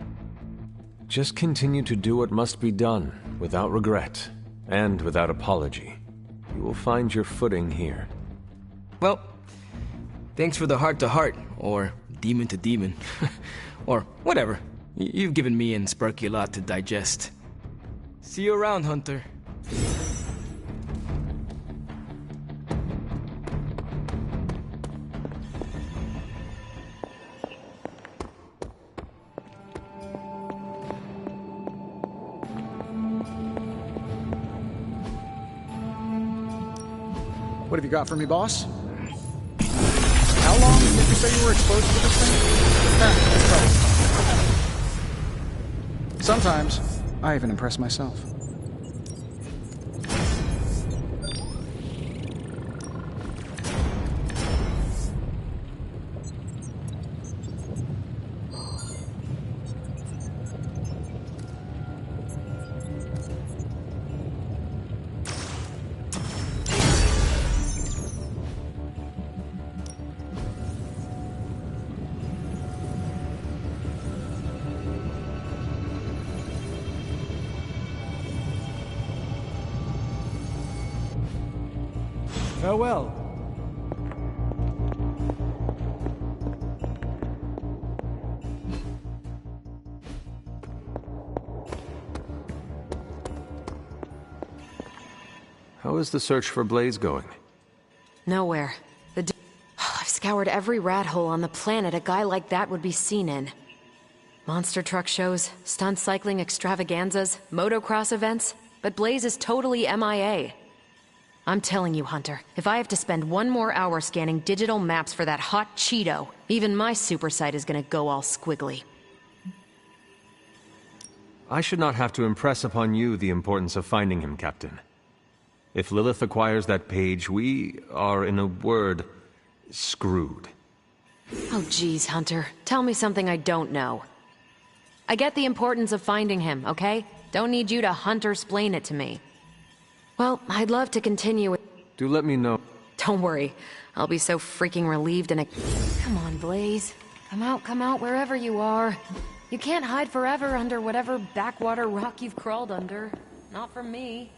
Just continue to do what must be done, without regret, and without apology. You will find your footing here. Well, thanks for the heart-to-heart, or demon-to-demon, or whatever. You've given me and Sparky a lot to digest. See you around, Hunter. What have you got for me, boss? How long did you say you were exposed to this thing? Sometimes, I even impress myself. Farewell. How is the search for Blaze going? Nowhere. I've scoured every rat hole on the planet a guy like that would be seen in. Monster truck shows, stunt cycling extravaganzas, motocross events, but Blaze is totally MIA. I'm telling you, Hunter, if I have to spend one more hour scanning digital maps for that hot Cheeto, even my super sight is gonna go all squiggly. I should not have to impress upon you the importance of finding him, Captain. If Lilith acquires that page, we are, in a word, screwed. Oh geez, Hunter. Tell me something I don't know. I get the importance of finding him, okay? Don't need you to Hunter-splain it to me. Well, I'd love to continue with... Do let me know. Don't worry. I'll be so freaking relieved and... Come on, Blaze. Come out wherever you are. You can't hide forever under whatever backwater rock you've crawled under. Not from me.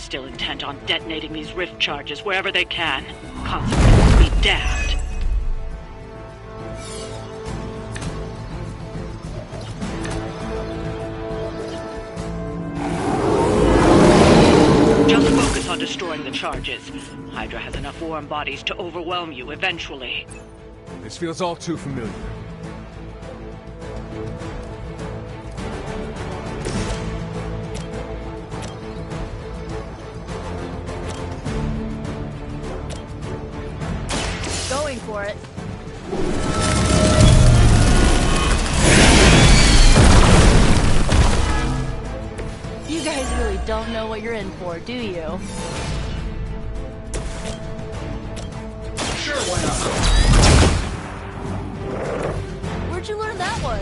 still intent on detonating these rift charges wherever they can. Consequences be damned. Just focus on destroying the charges. Hydra has enough warm bodies to overwhelm you eventually. This feels all too familiar. Going for it. You guys really don't know what you're in for, do you? Sure, why not? Where'd you learn that one?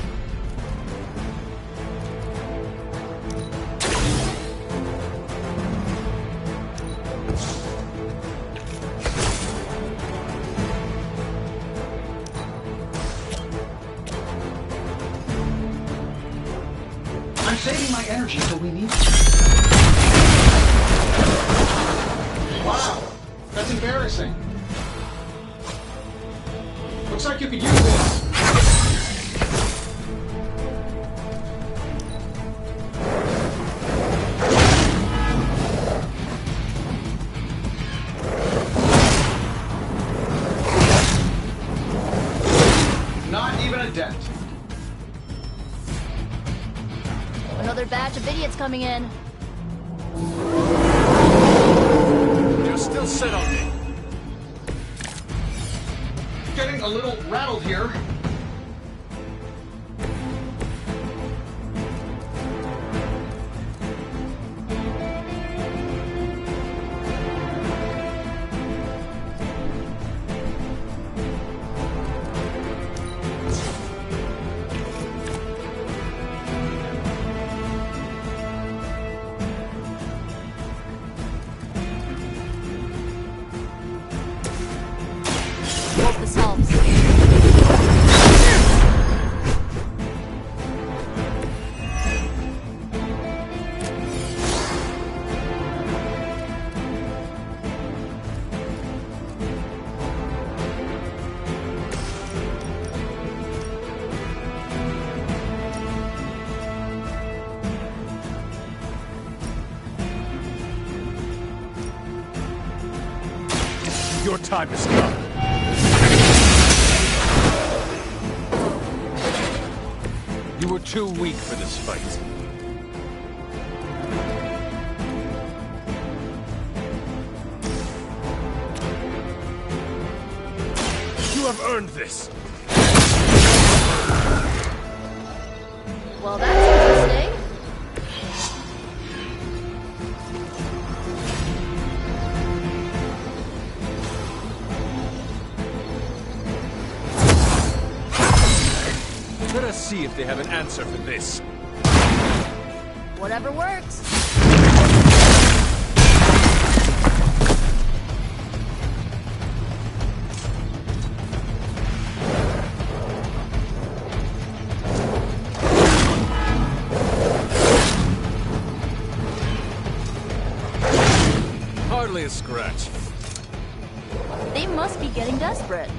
I'm saving my energy till we need it. Wow, that's embarrassing. Looks like you could use this. Not even a dent. Another batch of idiots coming in. You're still set on me. Getting a little rattled here. Hope this helps. Your time has come. You were too weak for this fight. You have earned this. Well, that's interesting. Let us see if they have an answer for this. Whatever works. Hardly a scratch. They must be getting desperate.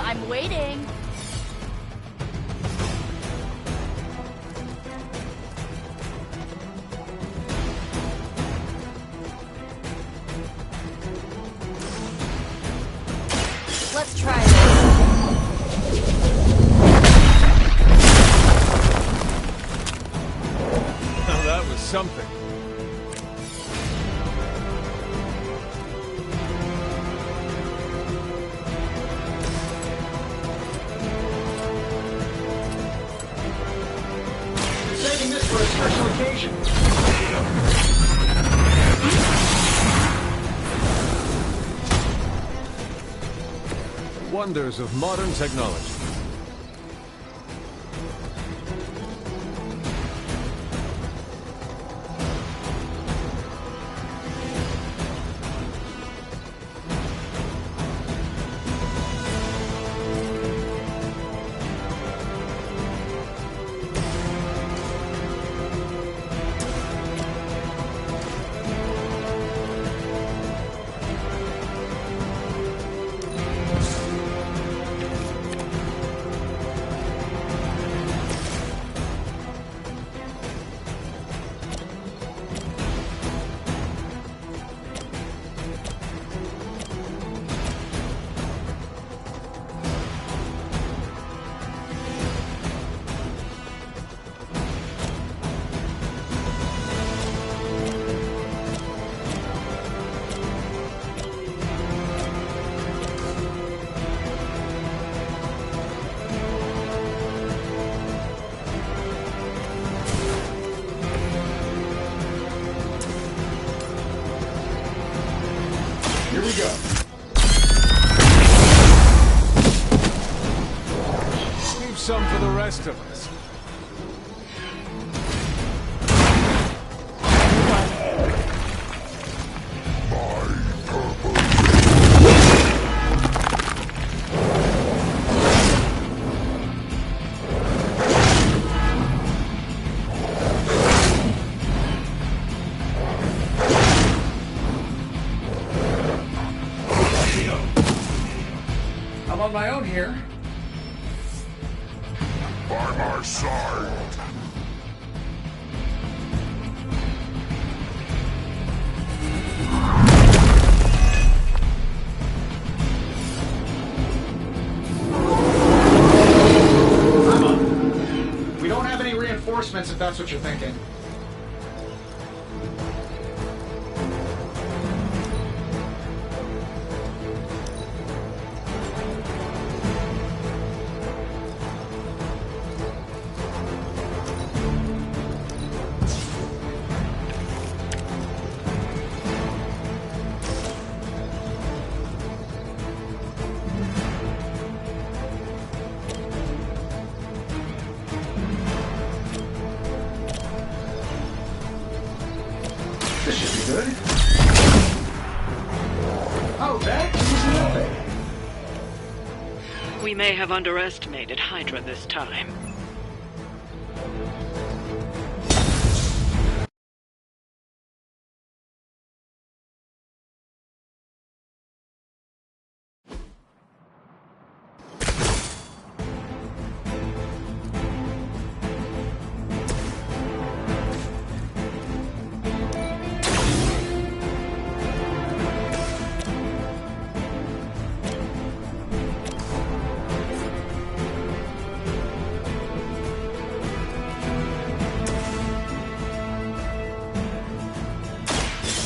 I'm waiting. Let's try this. Now that was something. Saving this for a special occasion. Wonders of modern technology. rest of us. I'm on my own here. By my side. We don't have any reinforcements if that's what you're thinking. This should be good. Oh, that is nothing. We may have underestimated Hydra this time.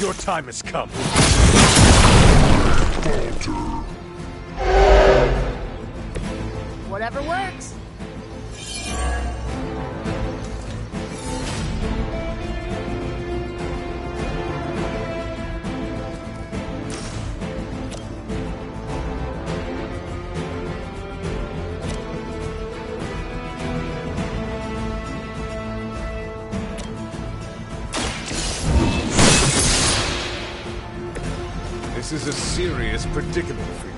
Your time has come. Whatever works. This is a serious predicament for you.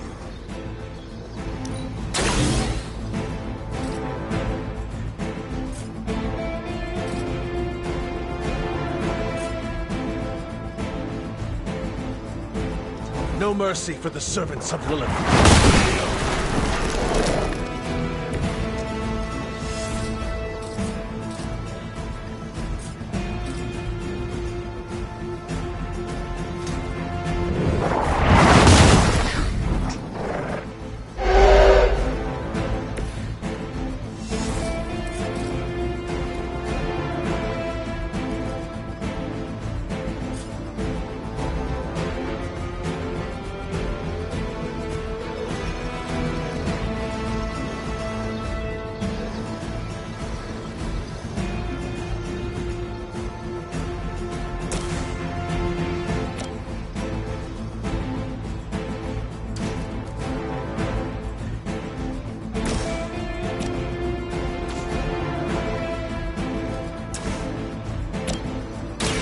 No mercy for the servants of Lilith.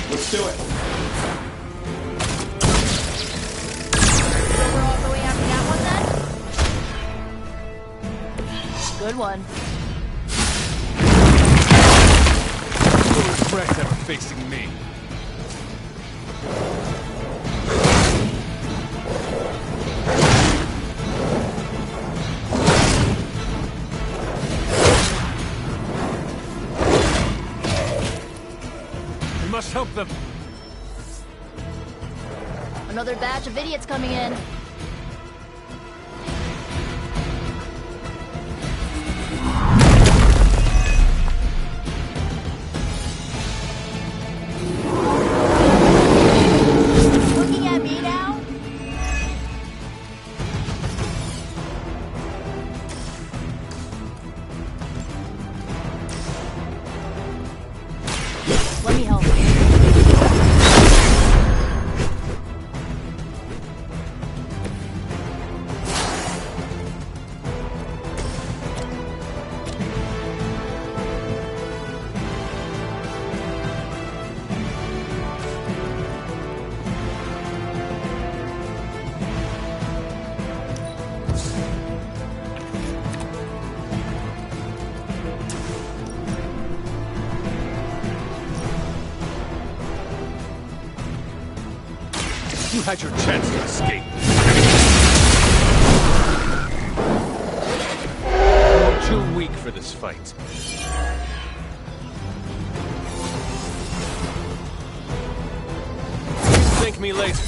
Let's do it. So we're all going after that one then? Good one. You'll regret ever facing me. We must help them. Another batch of idiots coming in. Looking at me now? Let me help. You had your chance to escape. You're too weak for this fight. Thank me later.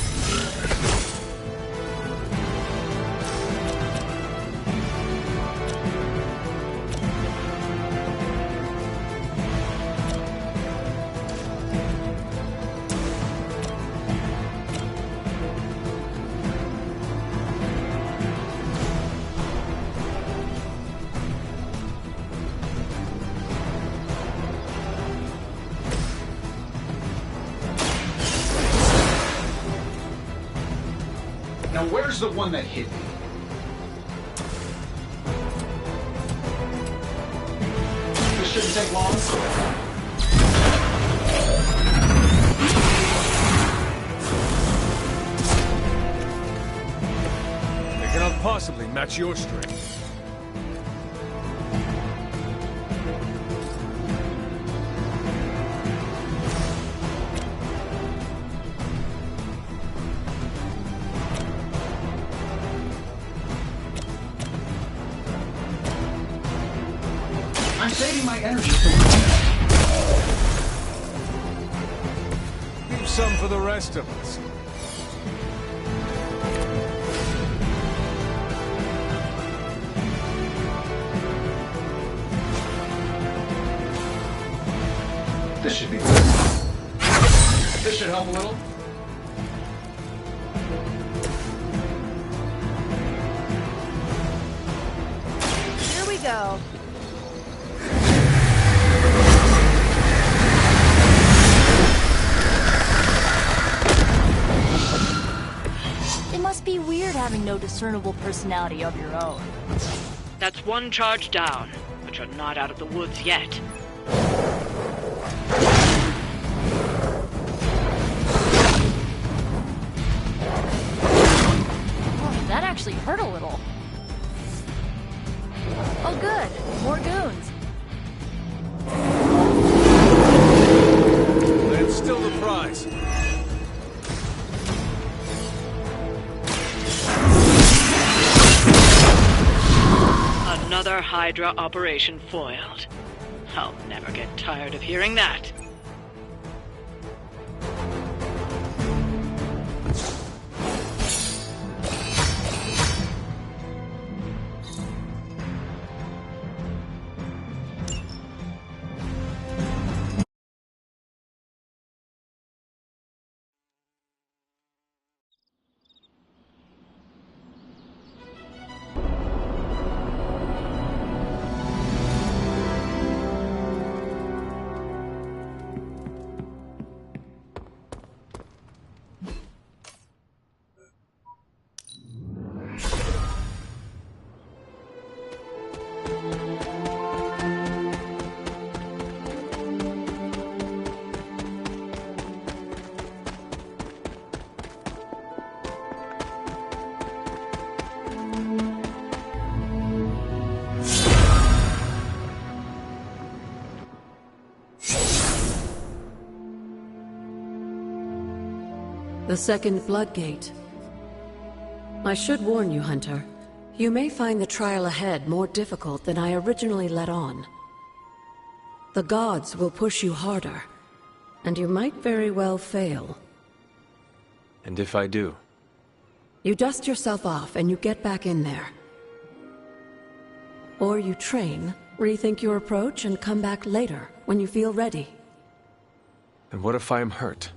Now where's the one that hit me? This shouldn't take long. I cannot possibly match your strength. I'm saving my energy for Leave some for the rest of us. This should be good. This should help a little. Here we go. It must be weird having no discernible personality of your own. That's one charge down, but you're not out of the woods yet. Oh, that actually hurt a little. Oh good, more goons. That's still the prize. Another Hydra operation foiled. I'll never get tired of hearing that. The second Bloodgate. I should warn you, Hunter. You may find the trial ahead more difficult than I originally let on. The gods will push you harder, and you might very well fail. And if I do? You dust yourself off and you get back in there. Or you train, rethink your approach, and come back later, when you feel ready. And what if I am hurt?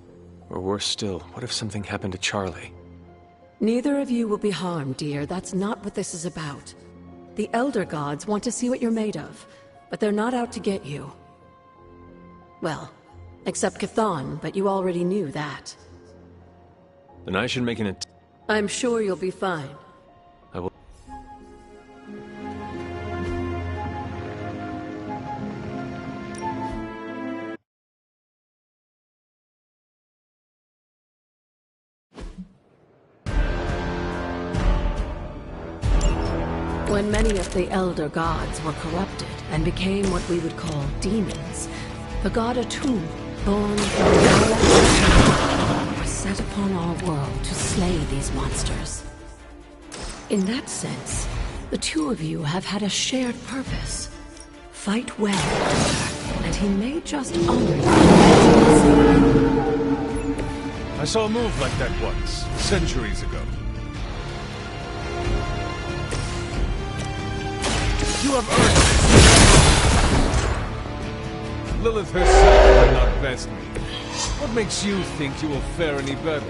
Or worse still, what if something happened to Charlie? Neither of you will be harmed, dear. That's not what this is about. The Elder Gods want to see what you're made of, but they're not out to get you. Well, except Chthon, but you already knew that. Then I should make an I'm sure you'll be fine. I will. When many of the Elder Gods were corrupted and became what we would call demons, the god Atum, born from the galaxy, was set upon our world to slay these monsters. In that sense, the two of you have had a shared purpose. Fight well, and he may just honor you. I saw a move like that once, centuries ago. You have earned it! Lilith herself would not best me. What makes you think you will fare any better?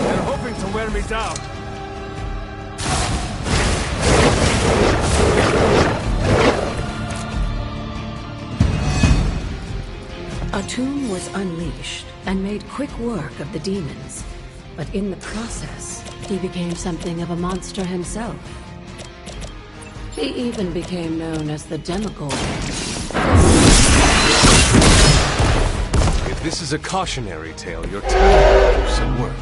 They're hoping to wear me down. A tomb was unleashed and made quick work of the demons, but in the process, he became something of a monster himself. He even became known as the Demogorgon. If this is a cautionary tale, your time will do some work.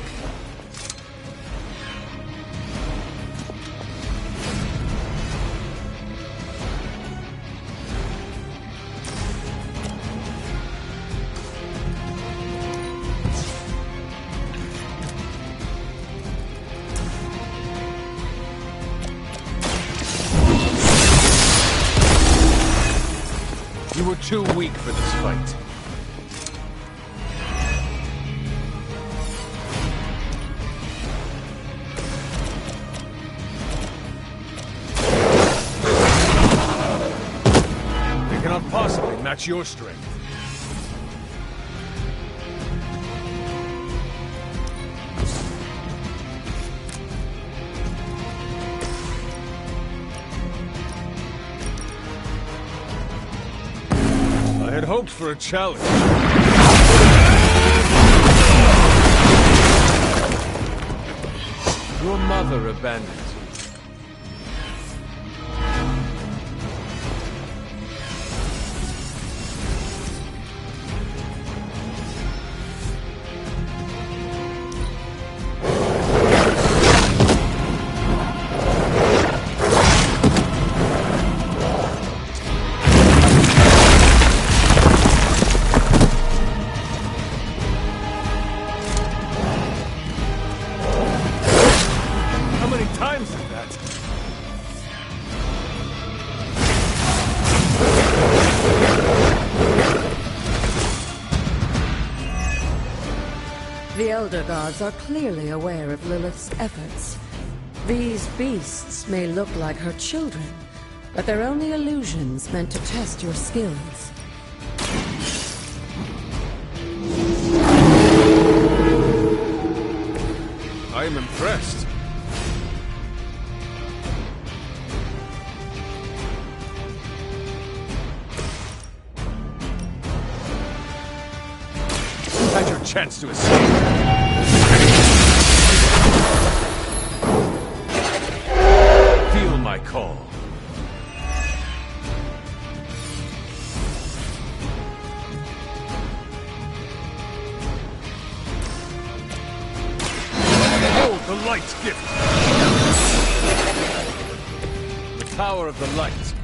You were too weak for this fight. They cannot possibly match your strength. I had hoped for a challenge. Your mother abandoned you. Times is that? The Elder Gods are clearly aware of Lilith's efforts. These beasts may look like her children, but they're only illusions meant to test your skills. I am impressed. You had your chance to escape. Feel my call. Hold the light gift. The power of the light.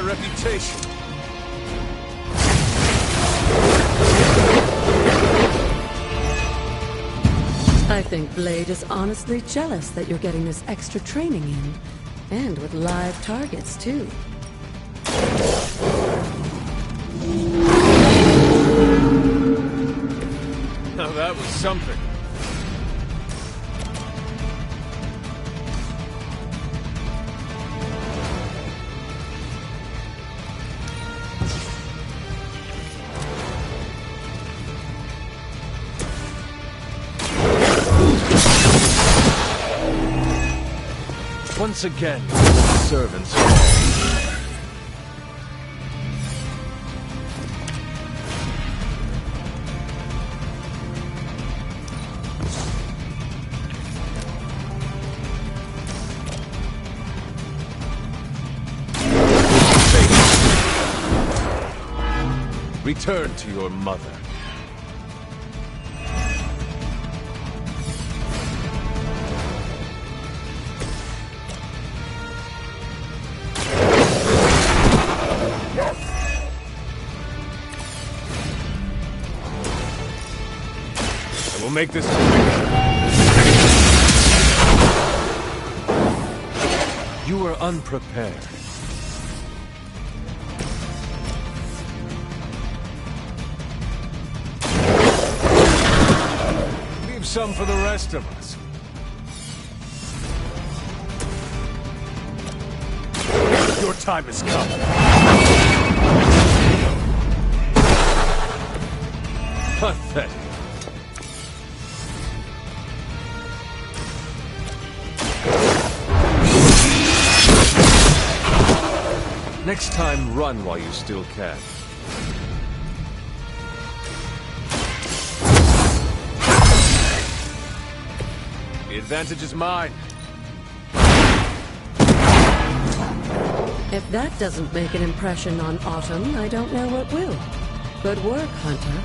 my reputation. I think Blade is honestly jealous that you're getting this extra training in. And with live targets, too. Now that was something. Once again, servants fall. Return to your mother. I will make this quick. You were unprepared. Leave some for the rest of us. Your time has come. Pathetic. Next time, run while you still can. The advantage is mine. If that doesn't make an impression on Autumn, I don't know what will. Good work, Hunter.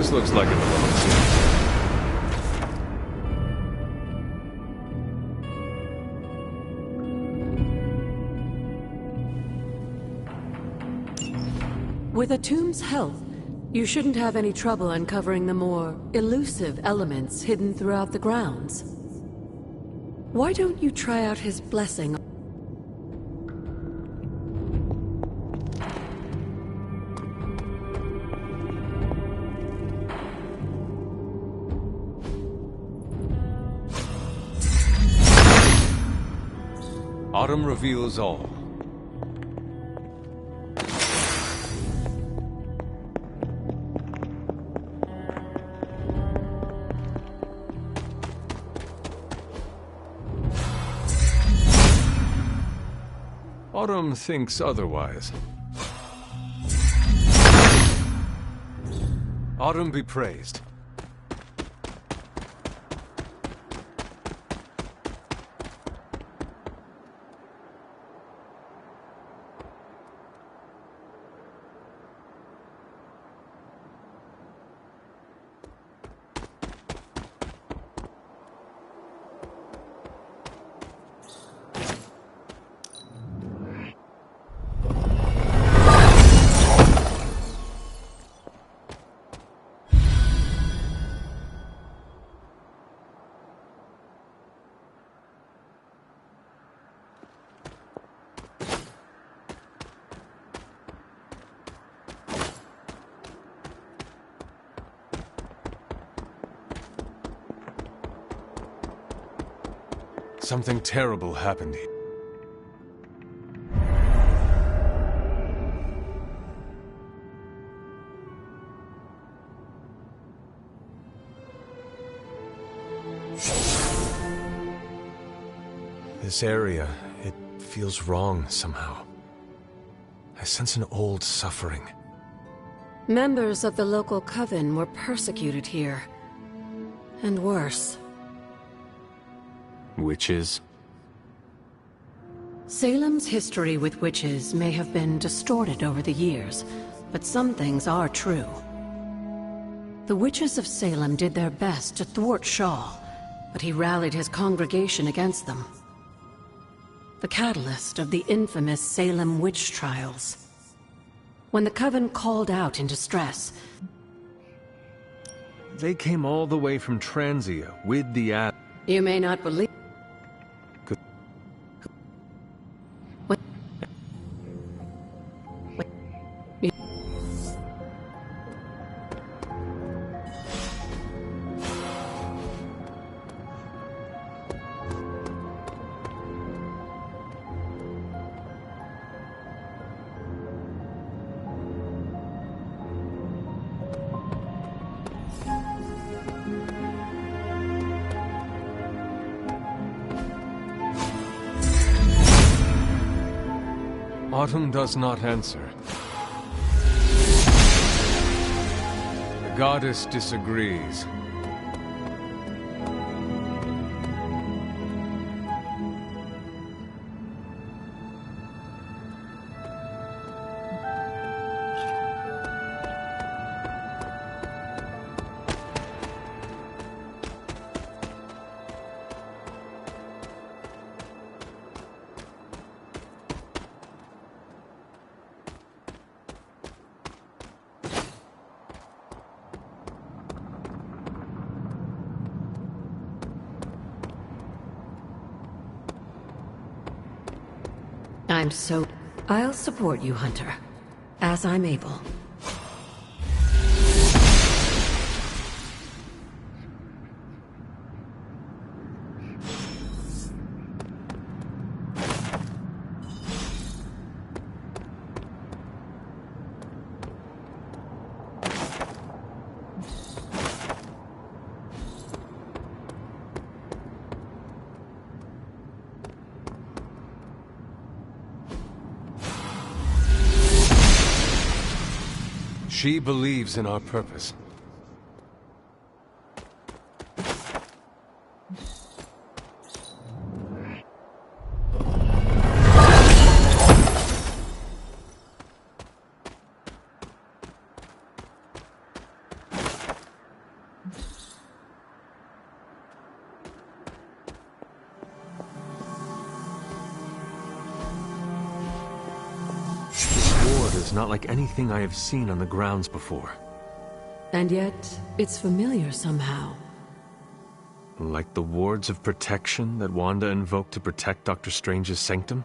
This looks like an With a tomb's help, you shouldn't have any trouble uncovering the more elusive elements hidden throughout the grounds. Why don't you try out his blessing? Autumn reveals all. Autumn thinks otherwise. Autumn be praised. Something terrible happened here. This area, it feels wrong somehow. I sense an old suffering. Members of the local coven were persecuted here. And worse. Witches? Salem's history with witches may have been distorted over the years, but some things are true. The witches of Salem did their best to thwart Shaw, but he rallied his congregation against them. The catalyst of the infamous Salem witch trials. When the coven called out in distress, They came all the way from Transia with the ad. You may not believe. Autumn does not answer. The goddess disagrees. I'll support you, Hunter, as I'm able. She believes in our purpose. Not like anything I have seen on the grounds before. And yet, it's familiar somehow. Like the wards of protection that Wanda invoked to protect Dr. Strange's sanctum?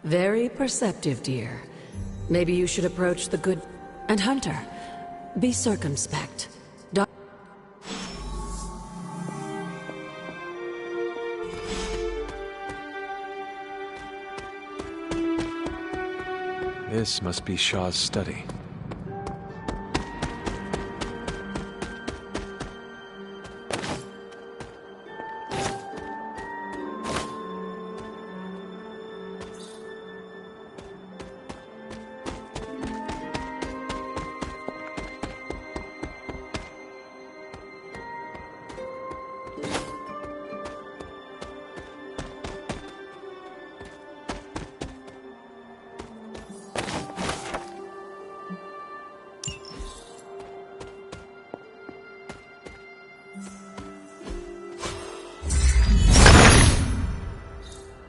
Very perceptive, dear. Maybe you should approach the good... And Hunter, be circumspect. This must be Shaw's study.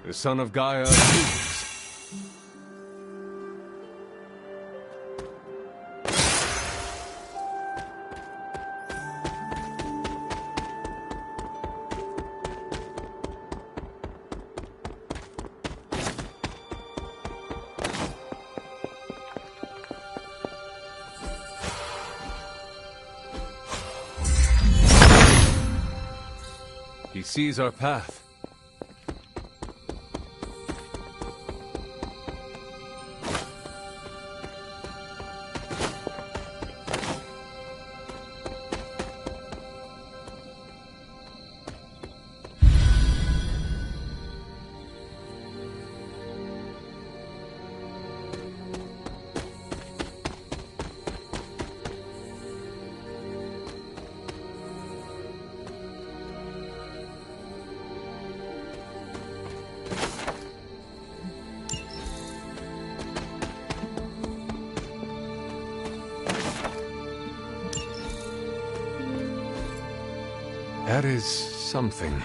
The son of Gaia approves. He sees our path. That is something.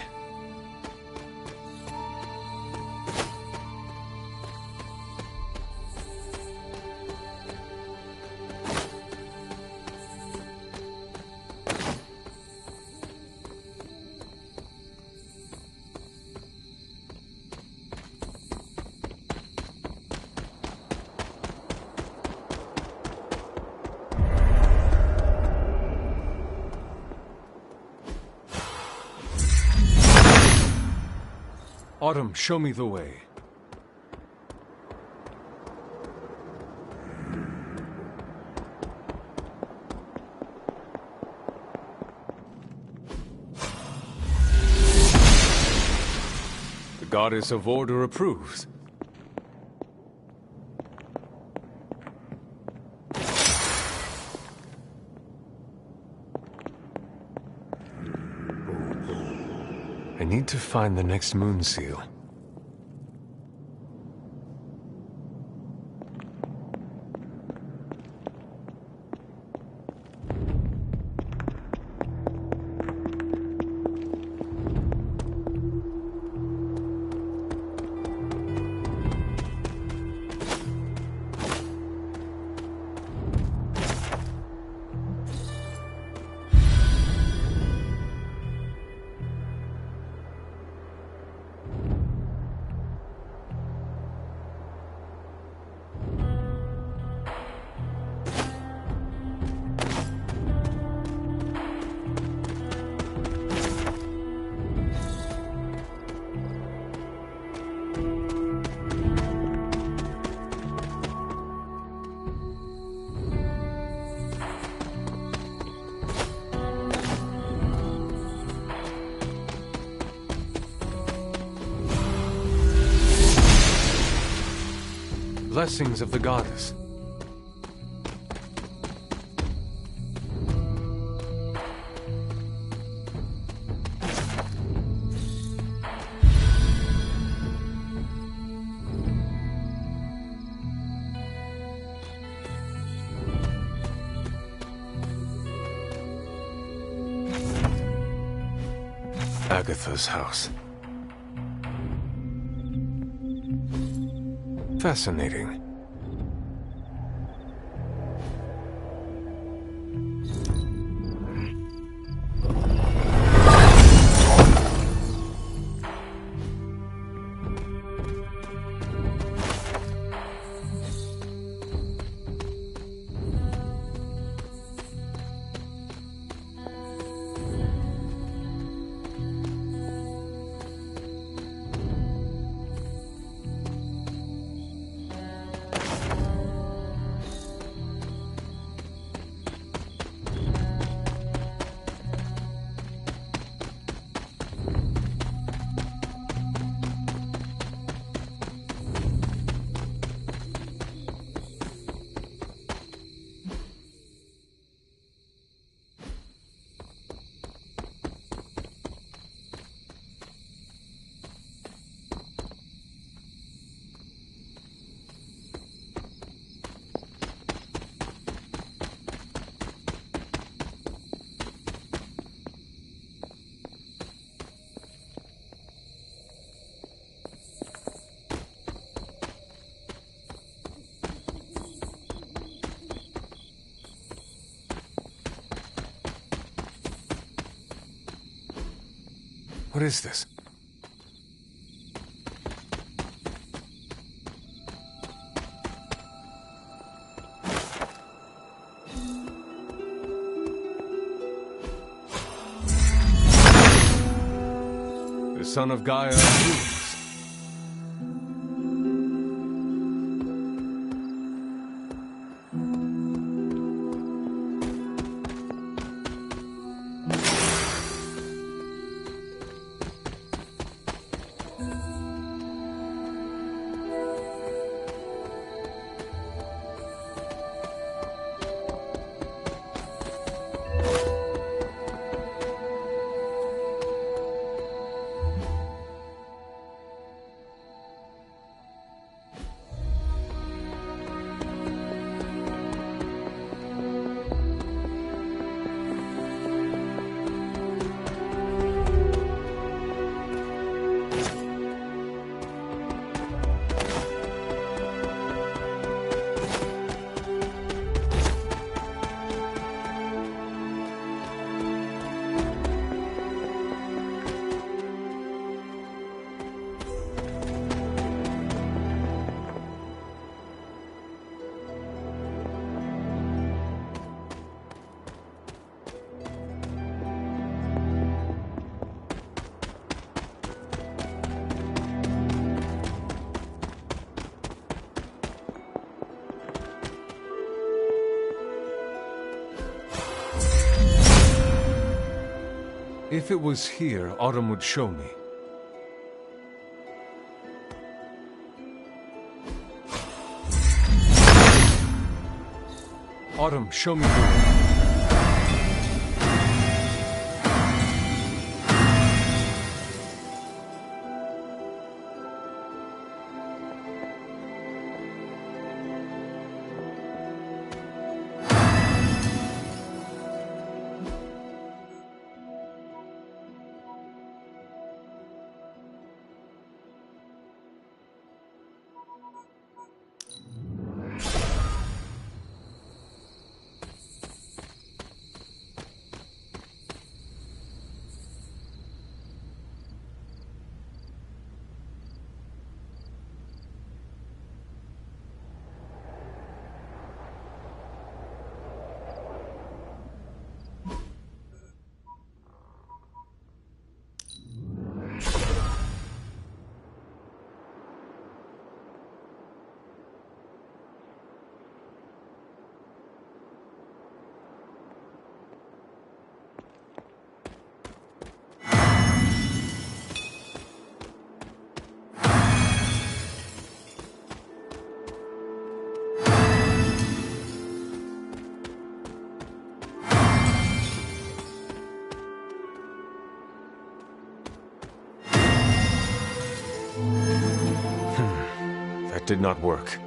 Autumn, show me the way. The goddess of order approves. I need to find the next moon seal. Blessings of the goddess. Agatha's house. Fascinating. What is this? The son of Gaia rules. If it was here, Autumn would show me. Autumn, show me the way. That did not work.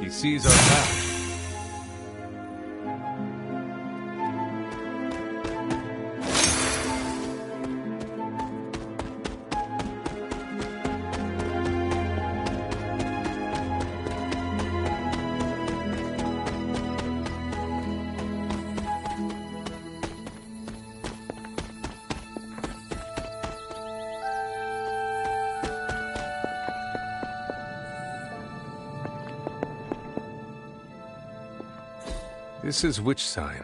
He sees our path. This is which sign?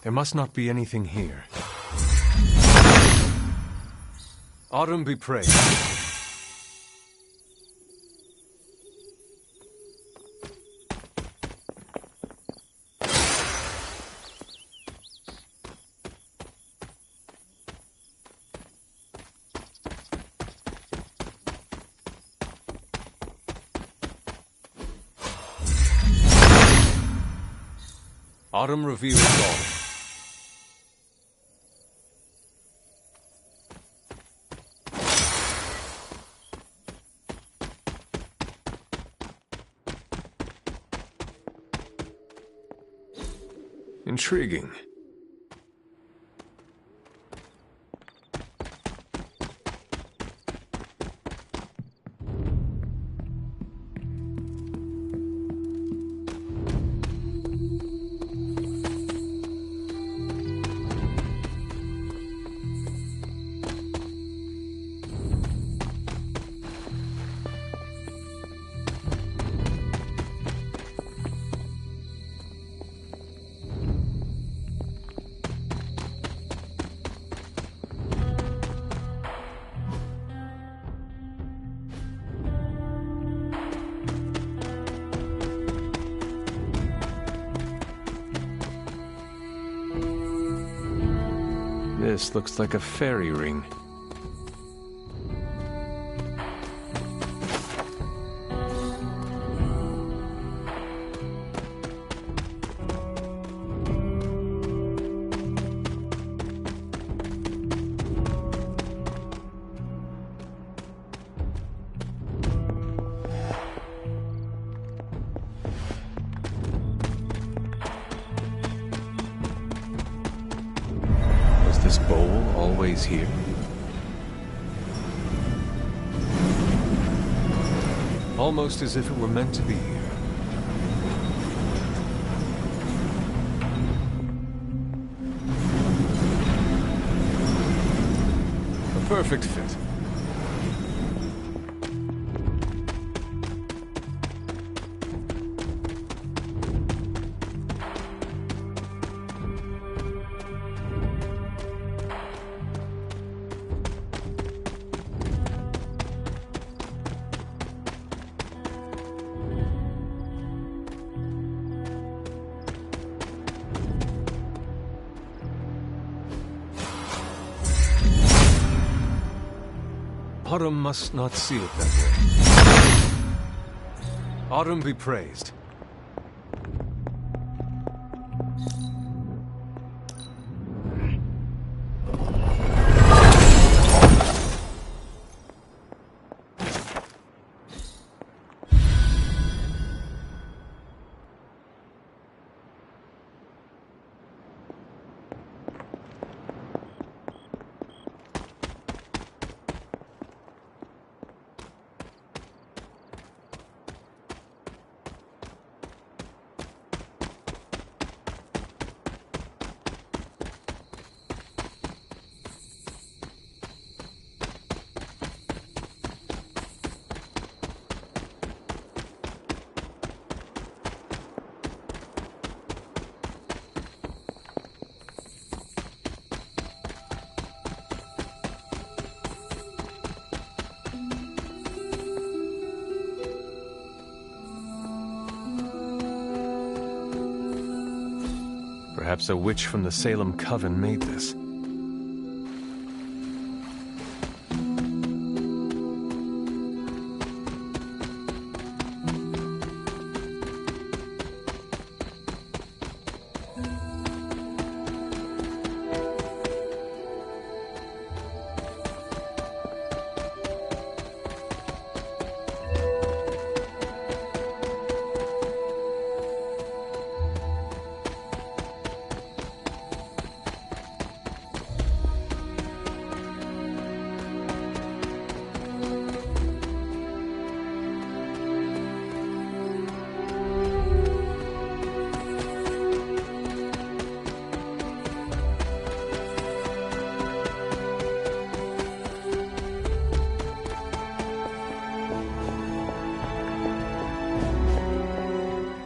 There must not be anything here. Autumn be praised. Autumn reveals all. Intriguing. This looks like a fairy ring. This bowl always here? Almost as if it were meant to be here. A perfect fit. Autumn must not see it that way. Autumn be praised. Perhaps a witch from the Salem Coven made this.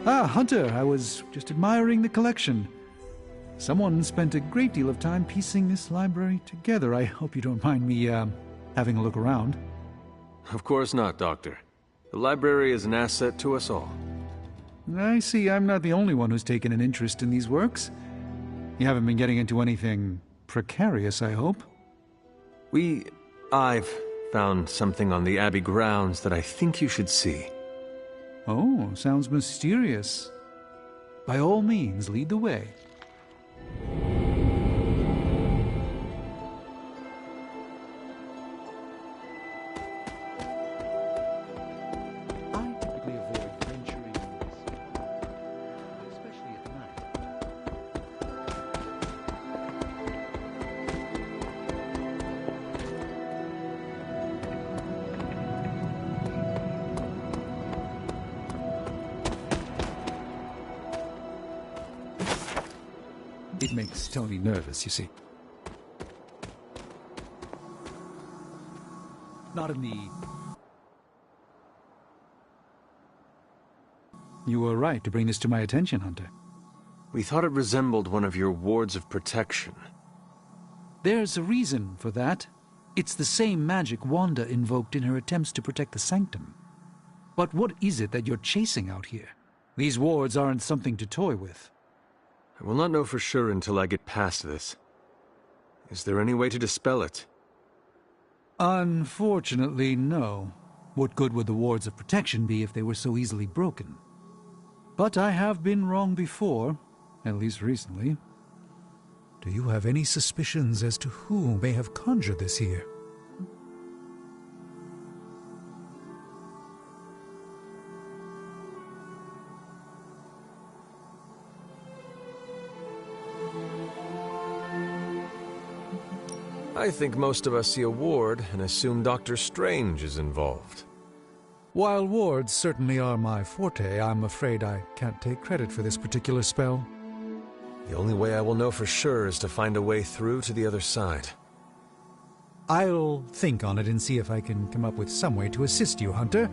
Ah, Hunter, I was just admiring the collection. Someone spent a great deal of time piecing this library together. I hope you don't mind me, having a look around. Of course not, Doctor. The library is an asset to us all. I see I'm not the only one who's taken an interest in these works. You haven't been getting into anything precarious, I hope? I've found something on the Abbey grounds that I think you should see. Oh, sounds mysterious. By all means, lead the way. I typically avoid venturing, especially at night. It makes Tony nervous, you see. Not in the... You were right to bring this to my attention, Hunter. We thought it resembled one of your wards of protection. There's a reason for that. It's the same magic Wanda invoked in her attempts to protect the Sanctum. But what is it that you're chasing out here? These wards aren't something to toy with. I will not know for sure until I get past this. Is there any way to dispel it? Unfortunately, no. What good would the wards of protection be if they were so easily broken? But I have been wrong before, at least recently. Do you have any suspicions as to who may have conjured this here? I think most of us see a ward and assume Doctor Strange is involved. While wards certainly are my forte, I'm afraid I can't take credit for this particular spell. The only way I will know for sure is to find a way through to the other side. I'll think on it and see if I can come up with some way to assist you, Hunter.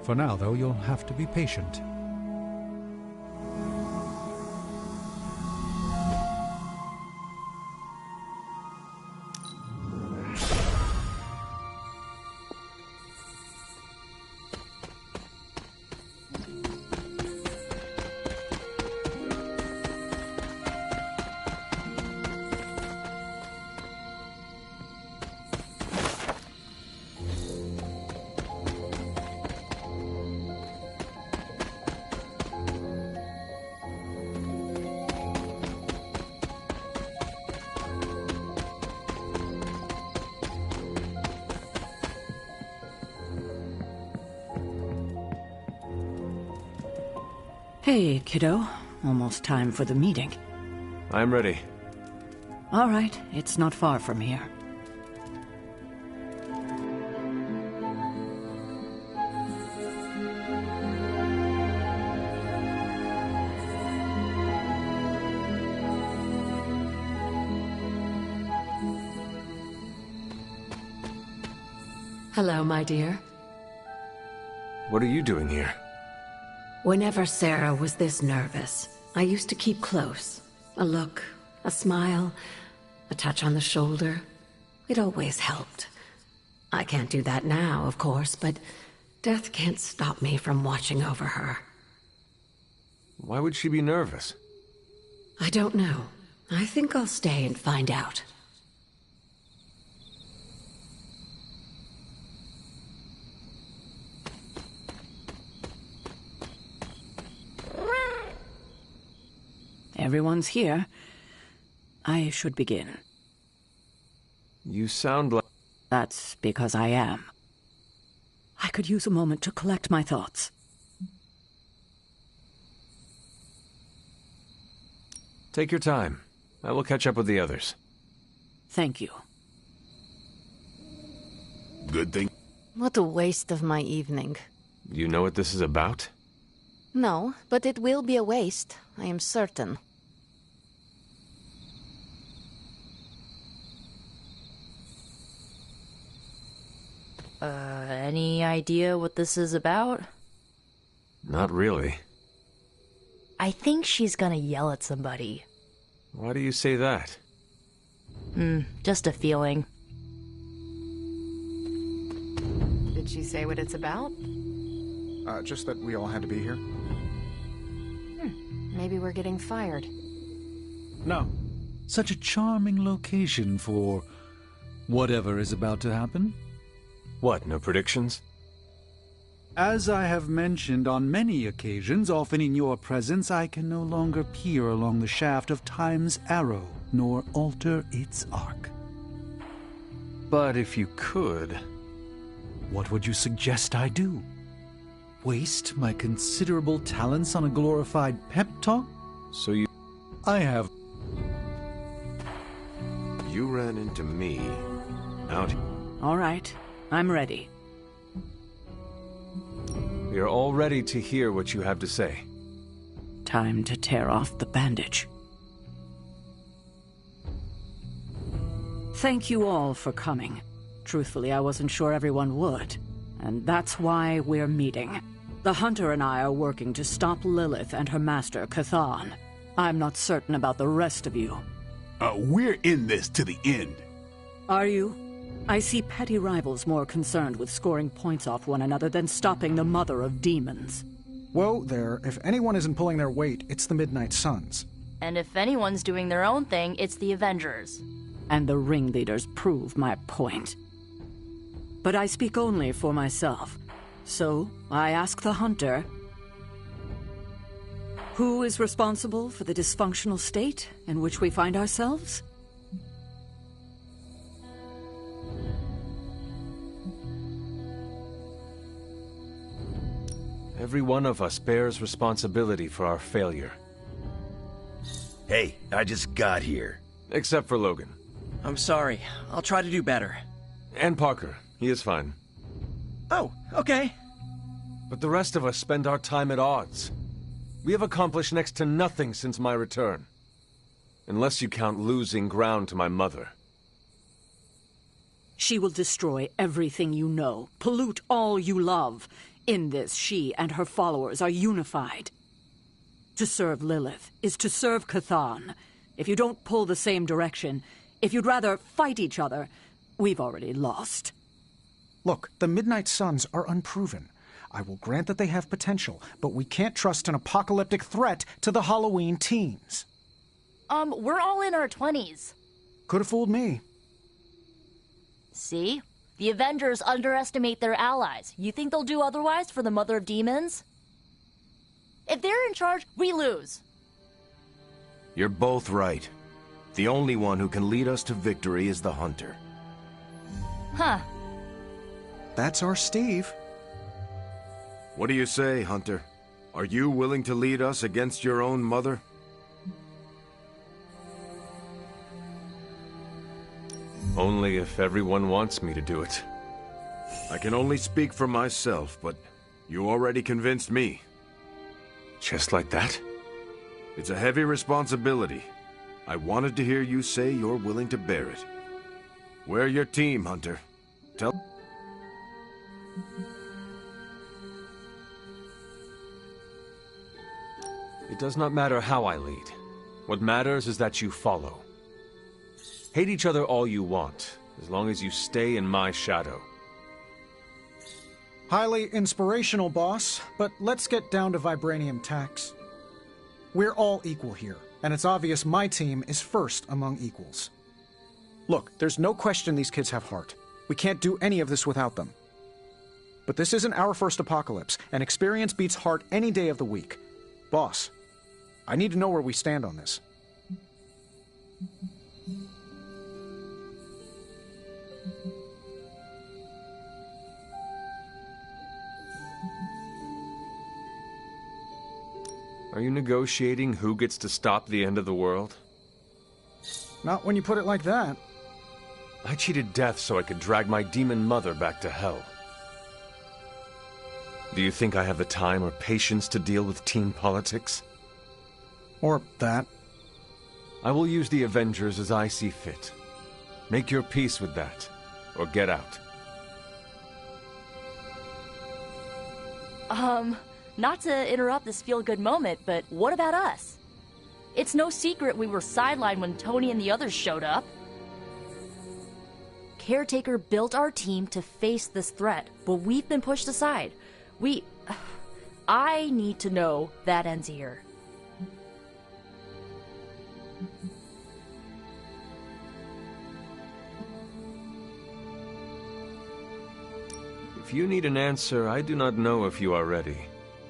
For now, though, you'll have to be patient. Hey, kiddo. Almost time for the meeting. I'm ready. All right, it's not far from here. Hello, my dear. What are you doing here? Whenever Sarah was this nervous, I used to keep close. A look, a smile, a touch on the shoulder. It always helped. I can't do that now, of course, but death can't stop me from watching over her. Why would she be nervous? I don't know. I think I'll stay and find out. Everyone's here. I should begin. You sound like... That's because I am. I could use a moment to collect my thoughts. Take your time. I will catch up with the others. Thank you. Good thing. What a waste of my evening. You know what this is about? No, but it will be a waste, I am certain. Any idea what this is about? Not really. I think she's gonna yell at somebody. Why do you say that? Just a feeling. Did she say what it's about? Just that we all had to be here. Maybe we're getting fired. No. Such a charming location for whatever is about to happen. What, no predictions? As I have mentioned on many occasions, often in your presence, I can no longer peer along the shaft of time's arrow, nor alter its arc. But if you could... What would you suggest I do? Waste my considerable talents on a glorified pep talk? So you... I have... You ran into me out... All right, I'm ready. We are all ready to hear what you have to say. Time to tear off the bandage. Thank you all for coming. Truthfully, I wasn't sure everyone would. And that's why we're meeting. The Hunter and I are working to stop Lilith and her master, Chthon. I'm not certain about the rest of you. We're in this to the end. Are you? I see petty rivals more concerned with scoring points off one another than stopping the mother of demons. Whoa there, if anyone isn't pulling their weight, it's the Midnight Suns. And if anyone's doing their own thing, it's the Avengers. And the ringleaders prove my point. But I speak only for myself. So, I ask the Hunter, who is responsible for the dysfunctional state in which we find ourselves? Every one of us bears responsibility for our failure. Hey, I just got here. Except for Logan. I'm sorry. I'll try to do better. And Parker. He is fine. Oh, okay. But the rest of us spend our time at odds. We have accomplished next to nothing since my return. Unless you count losing ground to my mother. She will destroy everything you know, pollute all you love. In this, she and her followers are unified. To serve Lilith is to serve Chthon. If you don't pull the same direction, if you'd rather fight each other, we've already lost. Look, the Midnight Suns are unproven. I will grant that they have potential, but we can't trust an apocalyptic threat to the Halloween teens. We're all in our 20s. Could have fooled me. See? The Avengers underestimate their allies. You think they'll do otherwise for the Mother of Demons? If they're in charge, we lose. You're both right. The only one who can lead us to victory is the Hunter. Huh. That's our Steve. What do you say, Hunter? Are you willing to lead us against your own mother? Only if everyone wants me to do it. I can only speak for myself, but you already convinced me. Just like that? It's a heavy responsibility. I wanted to hear you say you're willing to bear it. We're your team, Hunter. Tell... It does not matter how I lead. What matters is that you follow. Hate each other all you want, as long as you stay in my shadow. Highly inspirational, boss, but let's get down to vibranium tax. We're all equal here, and it's obvious my team is first among equals. Look, there's no question these kids have heart. We can't do any of this without them. But this isn't our first apocalypse, and experience beats heart any day of the week. Boss, I need to know where we stand on this. Are you negotiating who gets to stop the end of the world? Not when you put it like that. I cheated death so I could drag my demon mother back to hell. Do you think I have the time or patience to deal with team politics? Or that. I will use the Avengers as I see fit. Make your peace with that, or get out. not to interrupt this feel-good moment, but what about us? It's no secret we were sidelined when Tony and the others showed up. Caretaker built our team to face this threat, but we've been pushed aside. I need to know that ends here. If you need an answer, I do not know if you are ready.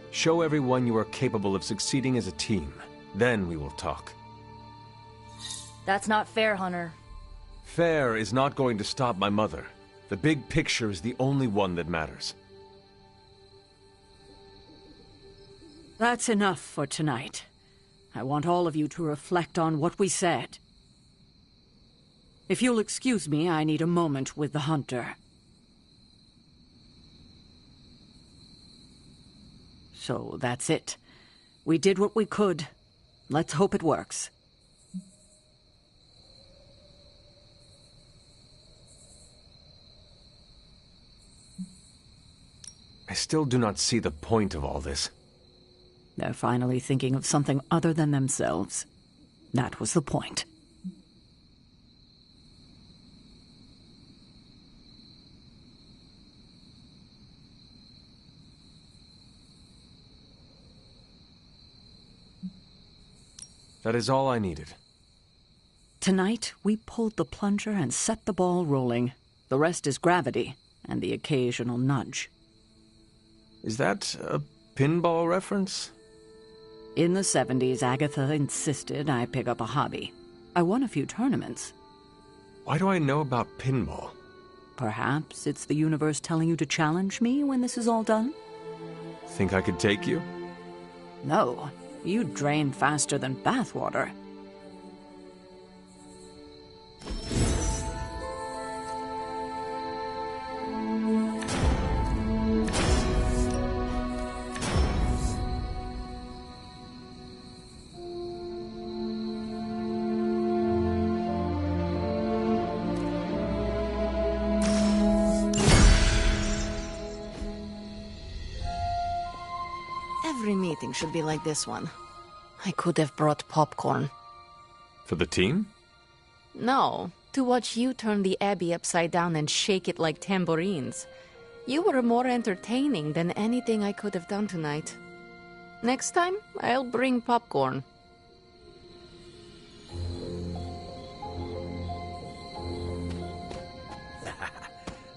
Show everyone you are capable of succeeding as a team. Then we will talk. That's not fair, Hunter. Fair is not going to stop my mother. The big picture is the only one that matters. That's enough for tonight. I want all of you to reflect on what we said. If you'll excuse me, I need a moment with the Hunter. So that's it. We did what we could. Let's hope it works. I still do not see the point of all this. They're finally thinking of something other than themselves. That was the point. That is all I needed. Tonight, we pulled the plunger and set the ball rolling. The rest is gravity and the occasional nudge. Is that a pinball reference? In the 70s, Agatha insisted I pick up a hobby. I won a few tournaments. Why do I know about pinball? Perhaps it's the universe telling you to challenge me when this is all done? Think I could take you? No. You drain faster than bathwater. Every meeting should be like this one. I could have brought popcorn. For the team? No, to watch you turn the Abbey upside down and shake it like tambourines. You were more entertaining than anything I could have done tonight. Next time, I'll bring popcorn.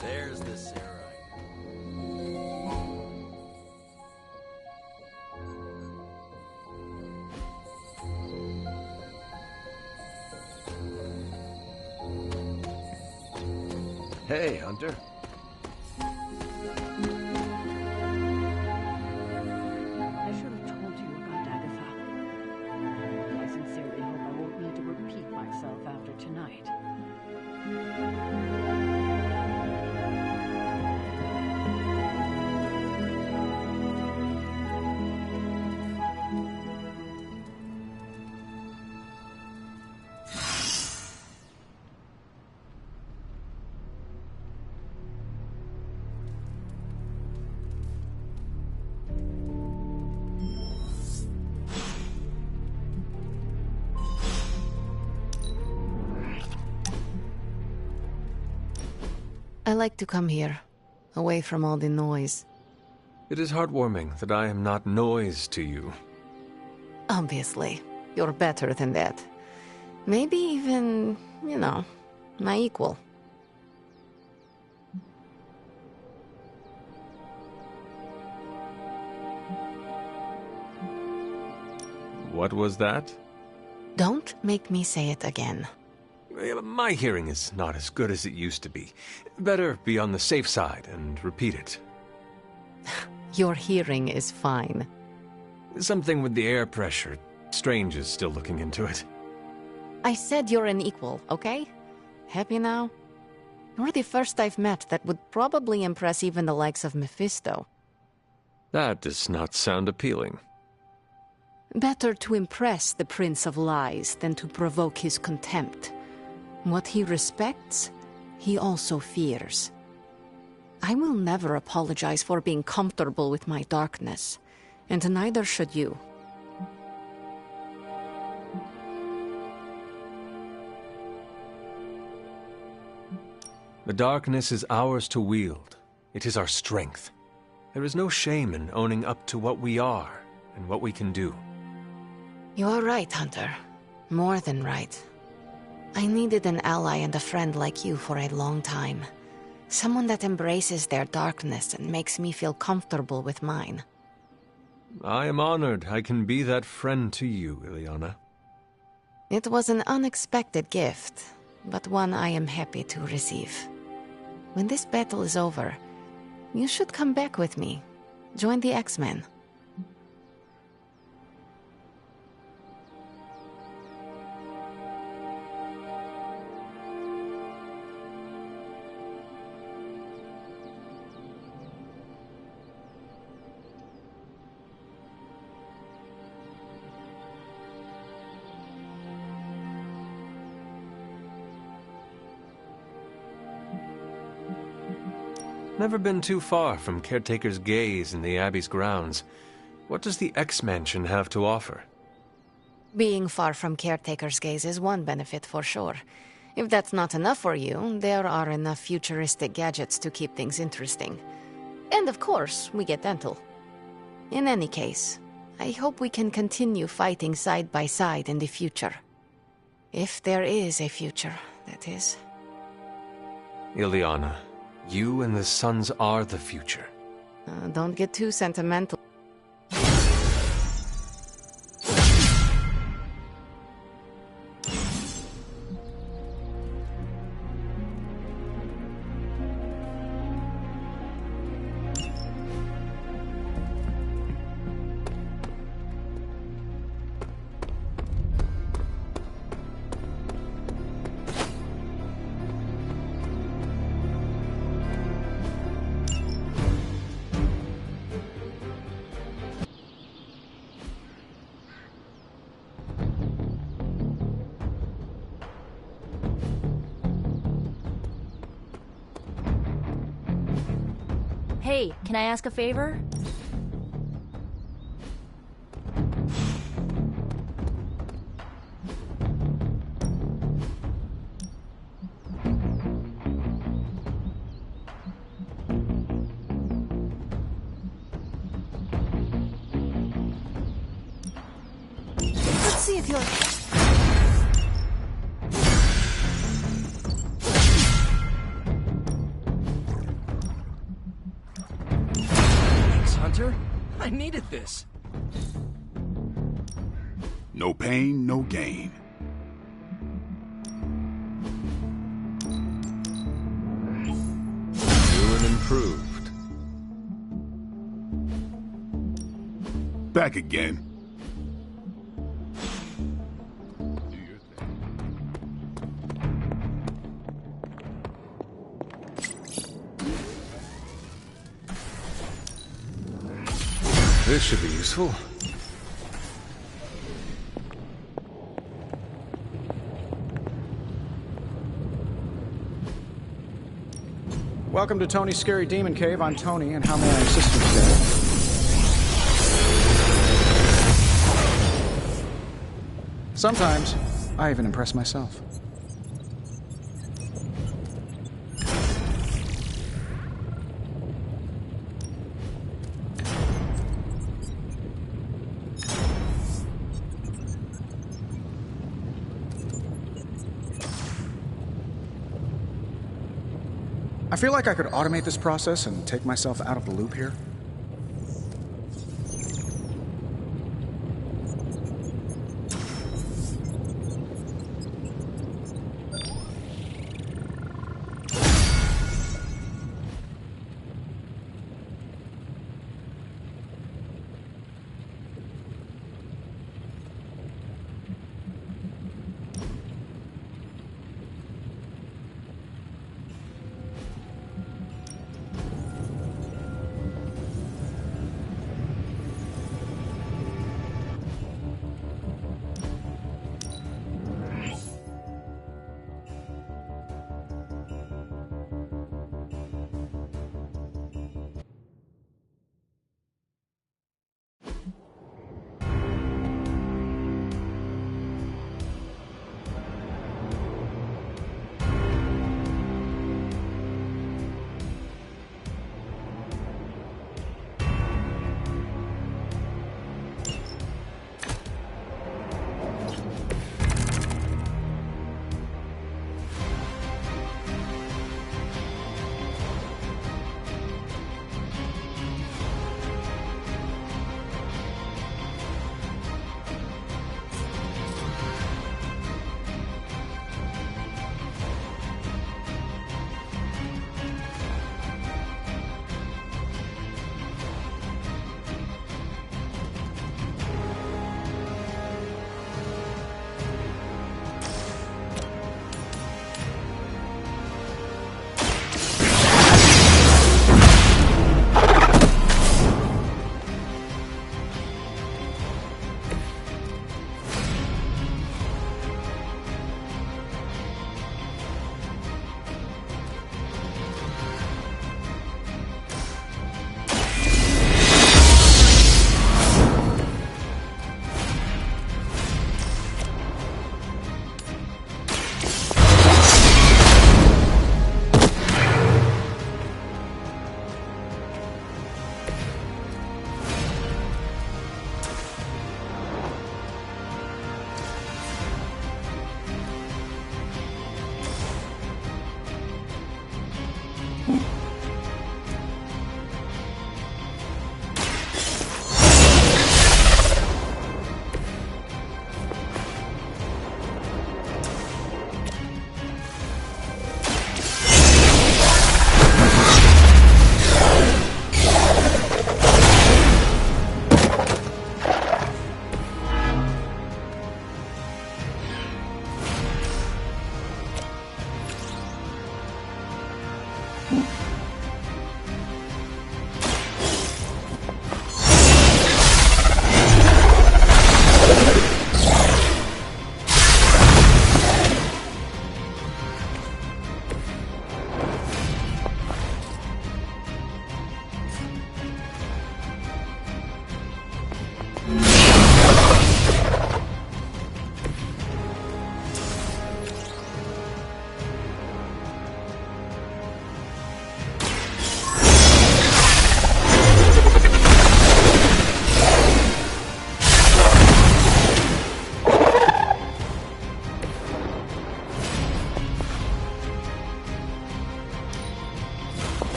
There's the Sarah. Hey, Hunter. I should have told you about Agatha. I sincerely hope I won't need to repeat myself after tonight. I like to come here, away from all the noise. It is heartwarming that I am not noise to you. Obviously, you're better than that. Maybe even, my equal. What was that? Don't make me say it again. My hearing is not as good as it used to be. Better be on the safe side and repeat it. Your hearing is fine. Something with the air pressure. Strange is still looking into it. I said you're an equal, okay? Happy now? You're the first I've met that would probably impress even the likes of Mephisto. That does not sound appealing. Better to impress the Prince of Lies than to provoke his contempt. What he respects, he also fears. I will never apologize for being comfortable with my darkness. And neither should you. The darkness is ours to wield. It is our strength. There is no shame in owning up to what we are and what we can do. You are right, Hunter. More than right. I needed an ally and a friend like you for a long time. Someone that embraces their darkness and makes me feel comfortable with mine. I am honored I can be that friend to you, Ileana. It was an unexpected gift, but one I am happy to receive. When this battle is over, you should come back with me. Join the X-Men. Never been too far from Caretaker's gaze in the Abbey's grounds. What does the X-Mansion have to offer? Being far from Caretaker's gaze is one benefit for sure. If that's not enough for you, there are enough futuristic gadgets to keep things interesting. And of course, we get dental. In any case, I hope we can continue fighting side by side in the future. If there is a future, that is. Ileana, you and the Sons are the future. Don't get too sentimental. Hey, can I ask a favor? Let's see if you're... Hunter? I needed this. No pain, no gain. New and improved. Back again. This should be useful. Welcome to Tony's Scary Demon Cave. I'm Tony, and how may I assist you today? Sometimes, I even impress myself. I feel like I could automate this process and take myself out of the loop here.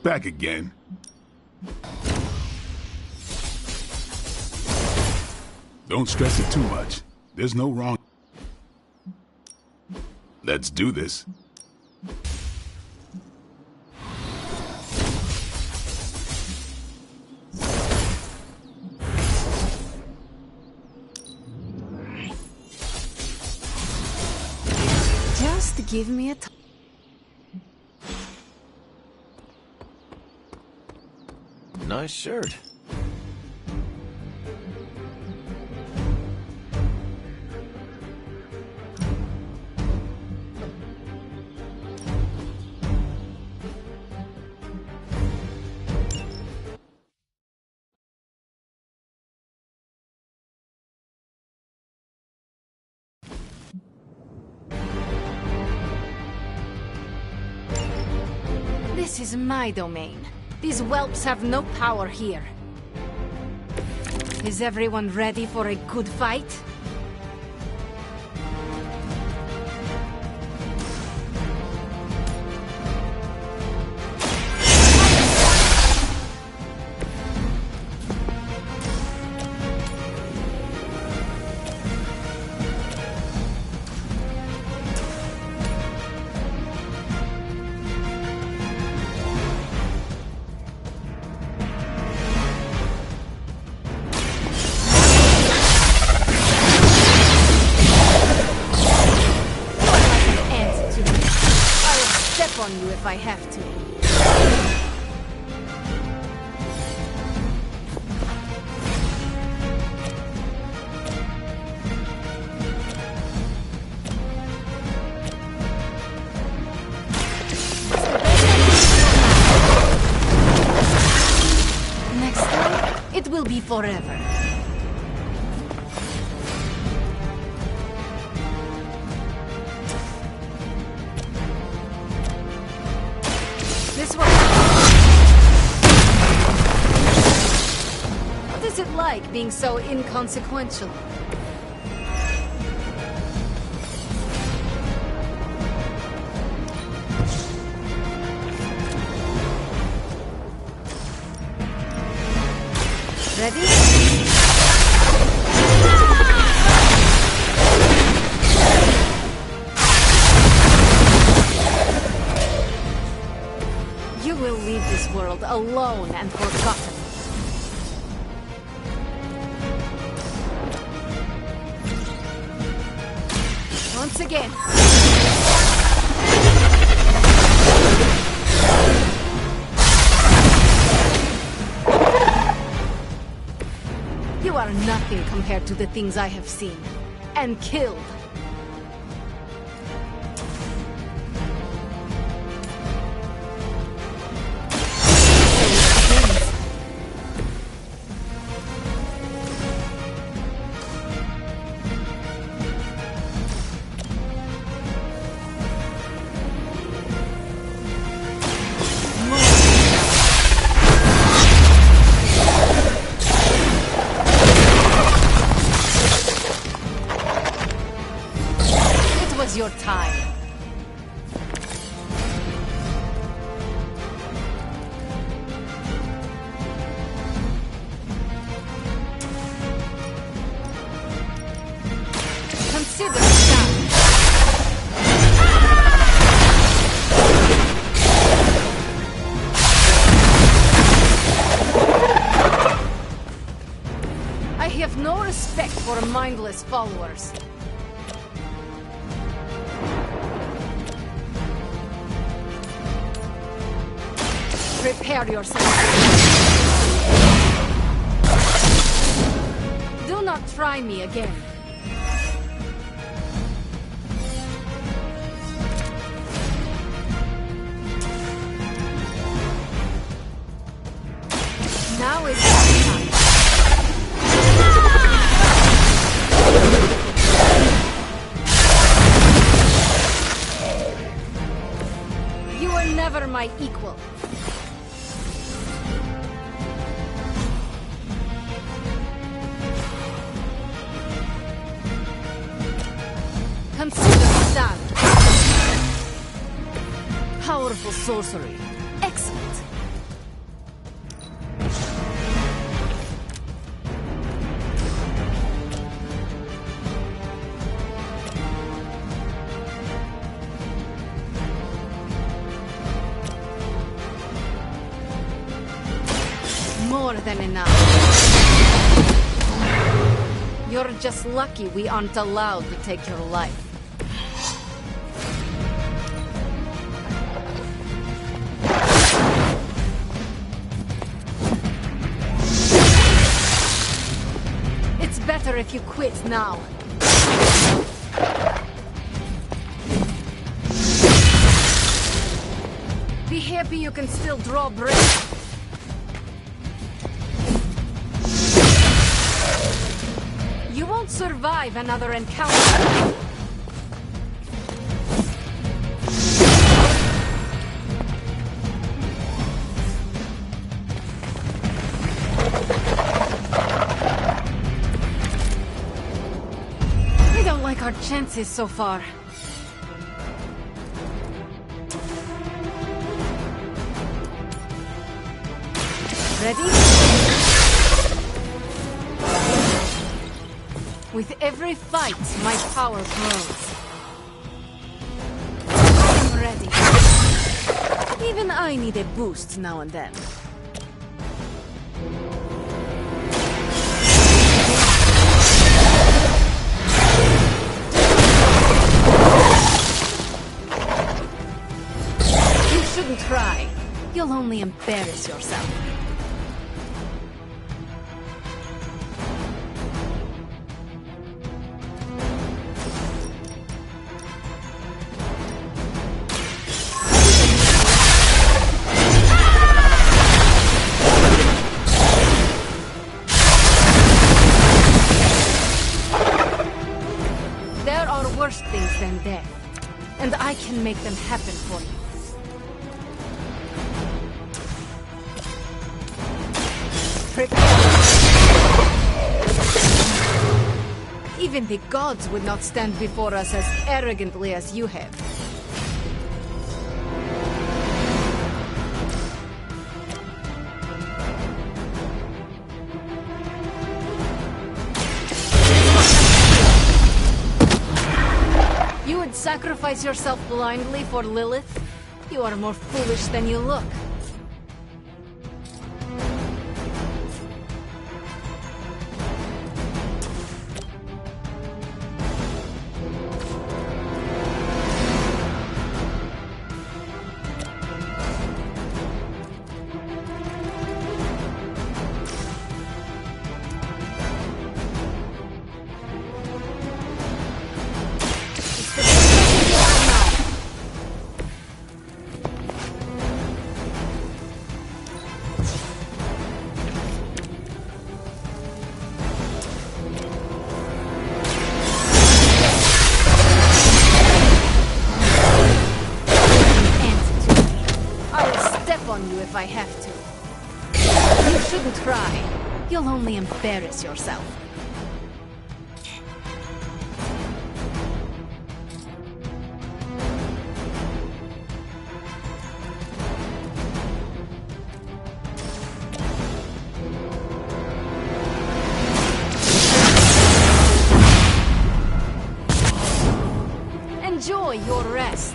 back again. Don't stress it too much. There's no wrong. Let's do this. Just give me a Nice shirt. This is my domain. These whelps have no power here. Is everyone ready for a good fight? On you if I have to. Next time, it will be forever. What is it like being so inconsequential? Ready? You will leave this world alone and forgotten. Once again. You are nothing compared to the things I have seen and killed. Your time. Consider that. I have no respect for mindless followers. Prepare yourself. Do not try me again. Now is the time. You were never my equal. Consider that. Powerful sorcery. Excellent. more than enough. You're just lucky we aren't allowed to take your life. It's better if you quit now. Be happy you can still draw breath. You won't survive another encounter. I don't like our chances so far. Ready? With every fight, my power grows. I'm ready. Even I need a boost now and then. You shouldn't try. You'll only embarrass yourself. Worse things than death, and I can make them happen for you. Prepare. Even the gods would not stand before us as arrogantly as you have. You would sacrifice yourself blindly for Lilith? You are more foolish than you look. If I have to. You shouldn't try. You'll only embarrass yourself. Enjoy your rest.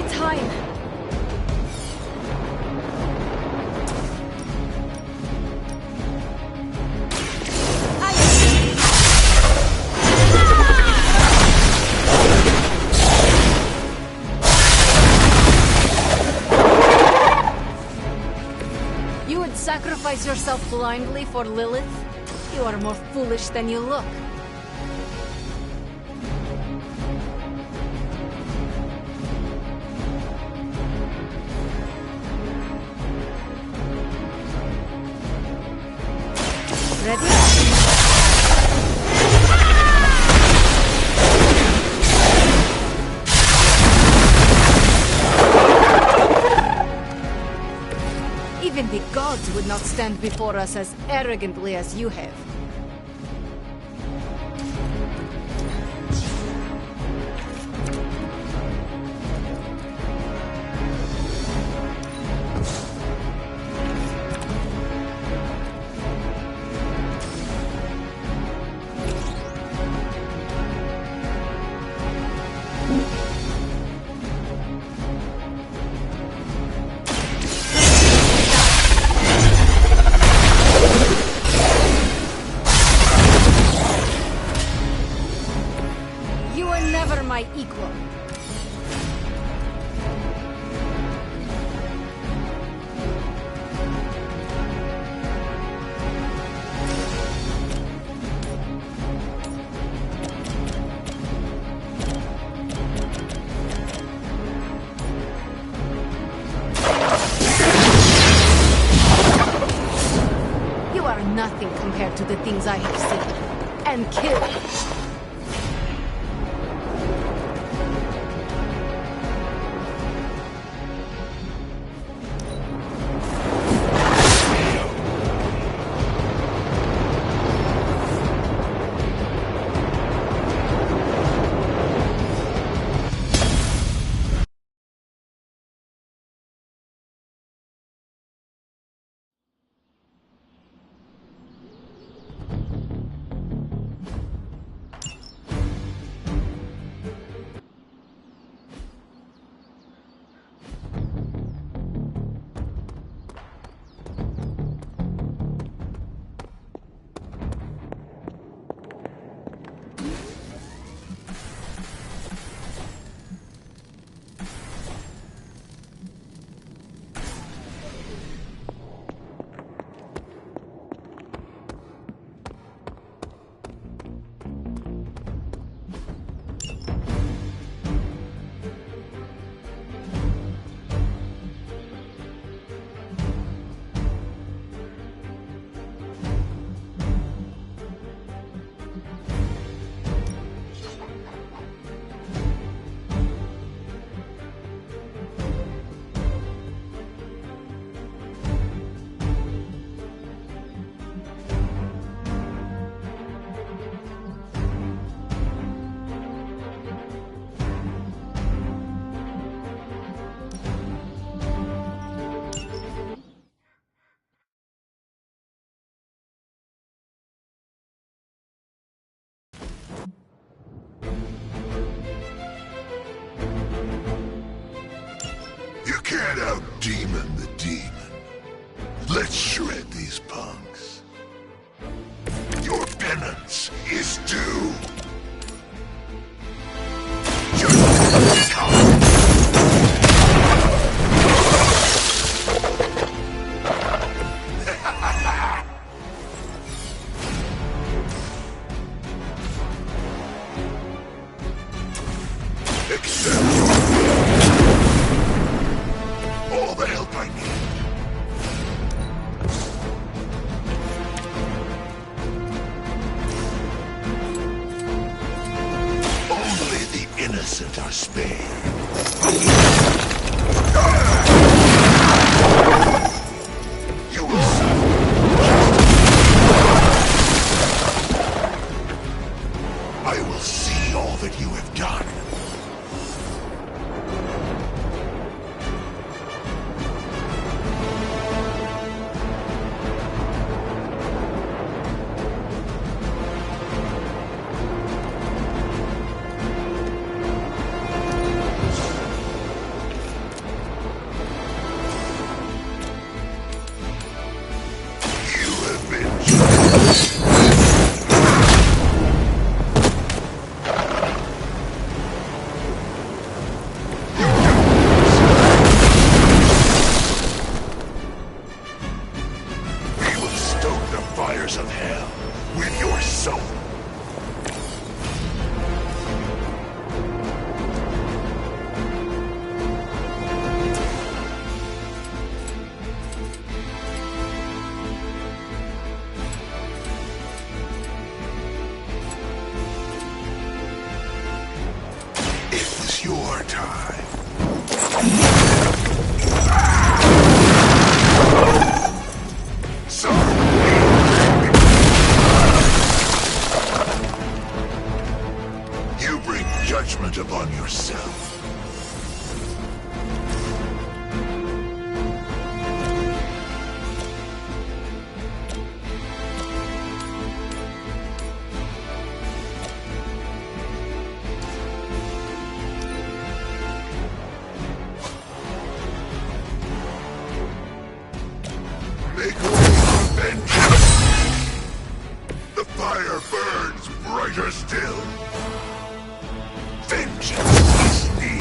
Time. You would sacrifice yourself blindly for Lilith? You are more foolish than you look. Ready? Even the gods would not stand before us as arrogantly as you have. nothing compared to the things I have seen and killed. Can't out-demon the demon. Let's shred these punks. Your penance is due. Innocent are spared. You will suffer. I will see all that you have done. Of hell with your soul. It was your time. Judgment upon yourself. Make way for vengeance. The fire burns brighter still. Vengeance is needed.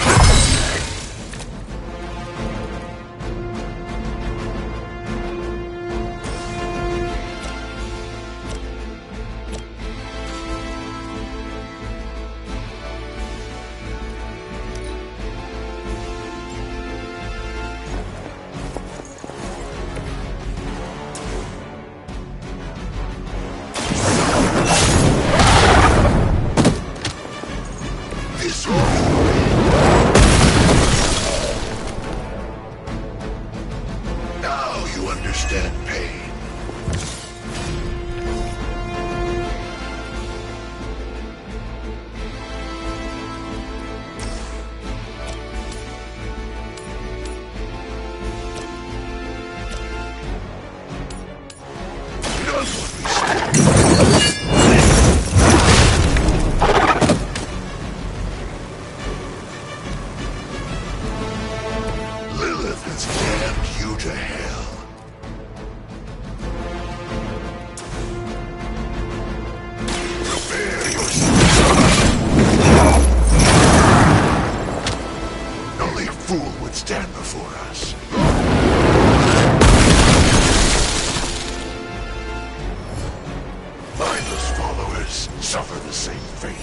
understand pain. Lilith has damned you to hell. Prepare yourself. Only a fool would stand before us. Mindless followers suffer the same fate.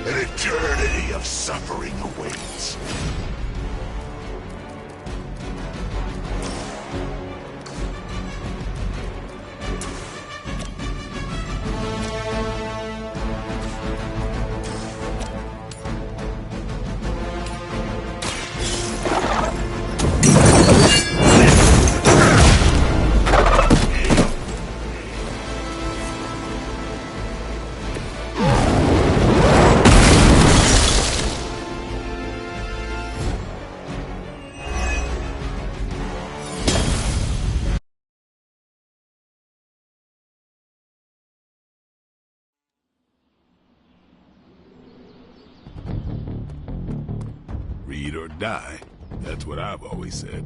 An eternity of suffering awaits. Read or die. That's what I've always said.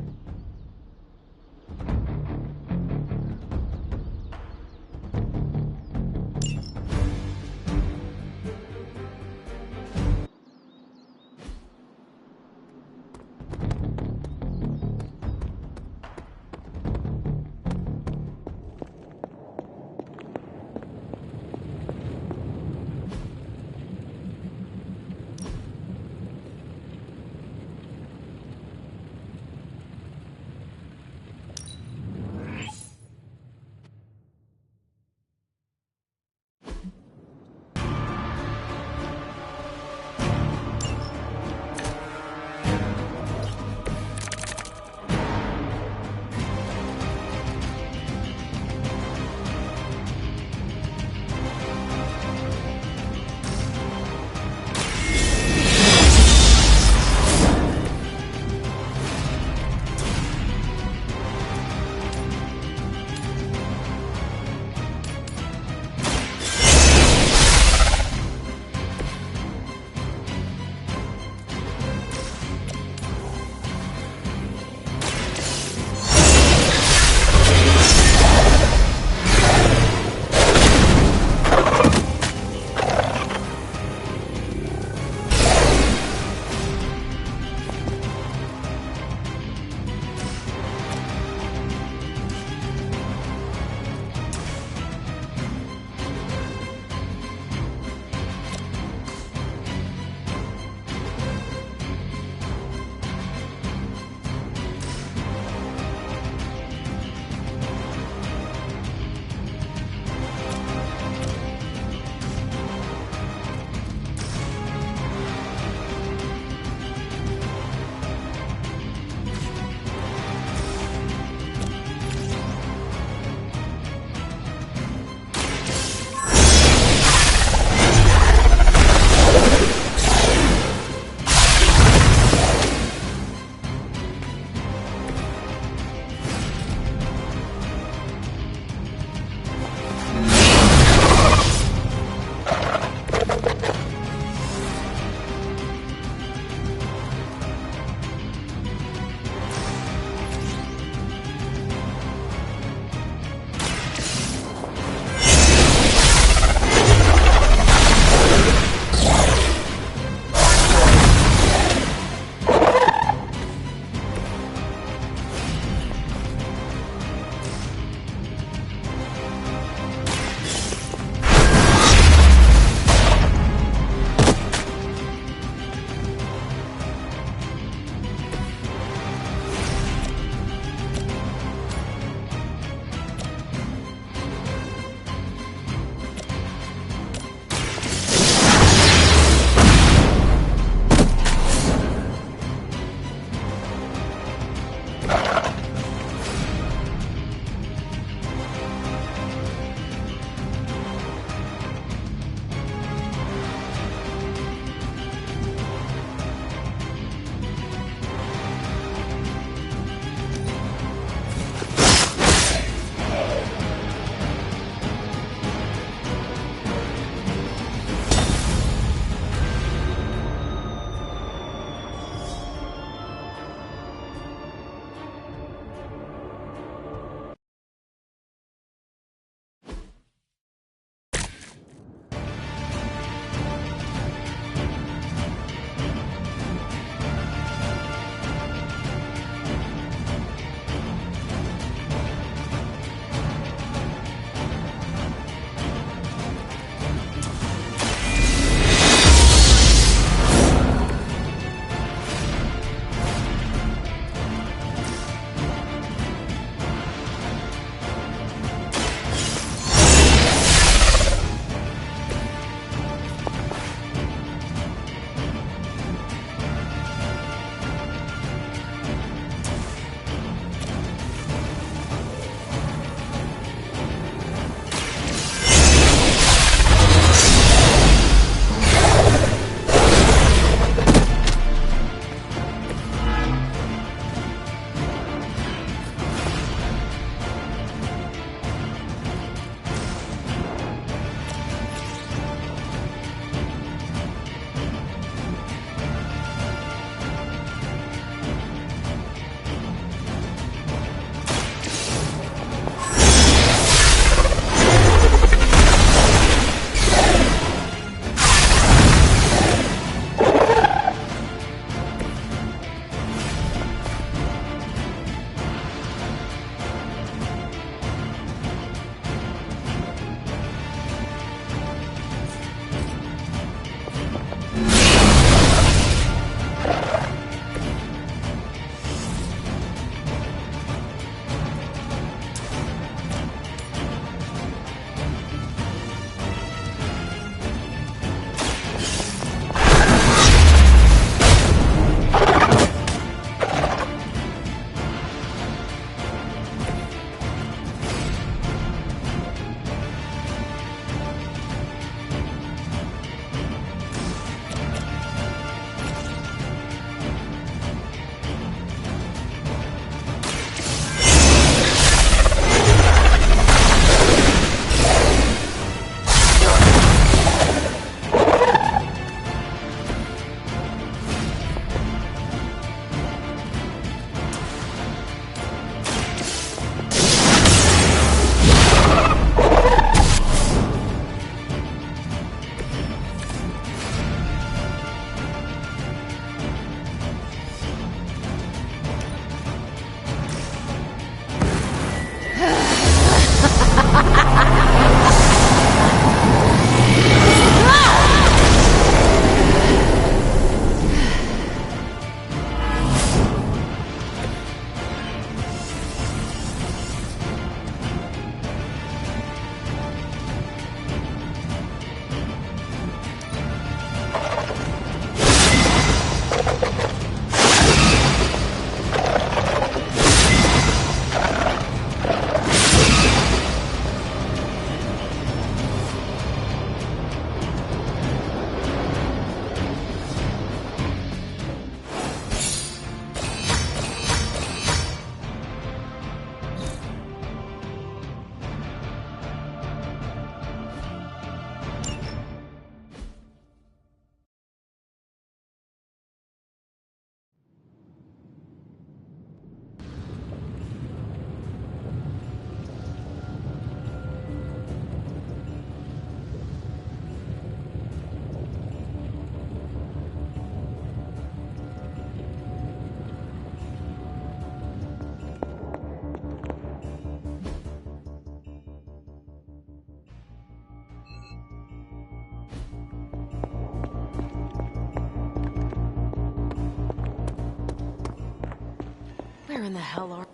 Where in the hell are...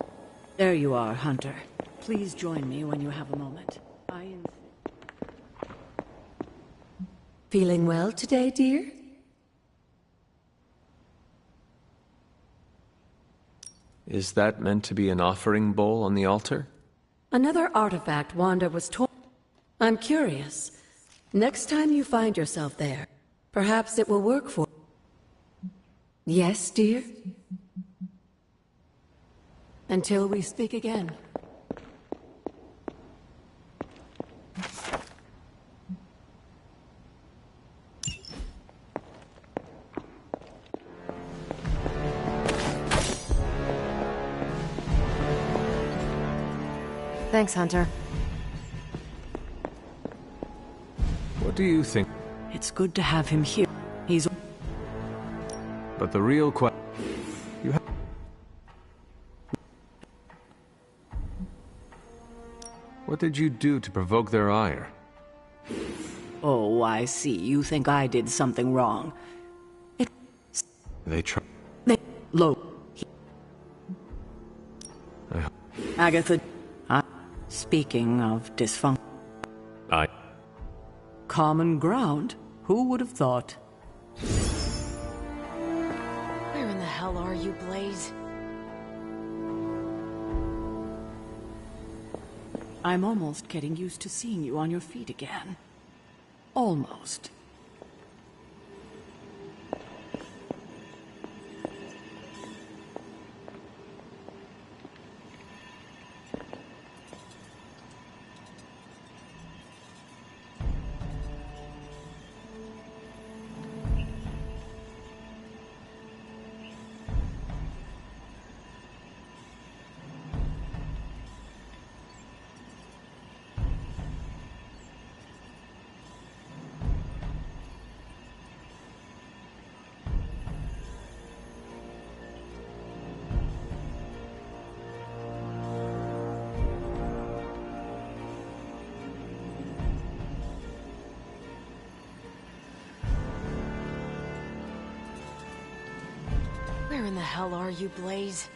There you are, Hunter. Please join me when you have a moment. Feeling well today, dear? Is that meant to be an offering bowl on the altar? Another artifact Wanda was told. I'm curious. Next time you find yourself there, perhaps it will work for... Yes, dear? Until we speak again. Thanks, Hunter. What do you think? It's good to have him here. He's... But the real question... You have... What did you do to provoke their ire? Oh, I see. You think I did something wrong. They try... Look. I... Agatha... Speaking of dysfunction... Common ground? Who would have thought? Where in the hell are you, Blaze? I'm almost getting used to seeing you on your feet again. Almost. Where in the hell are you, Blaze?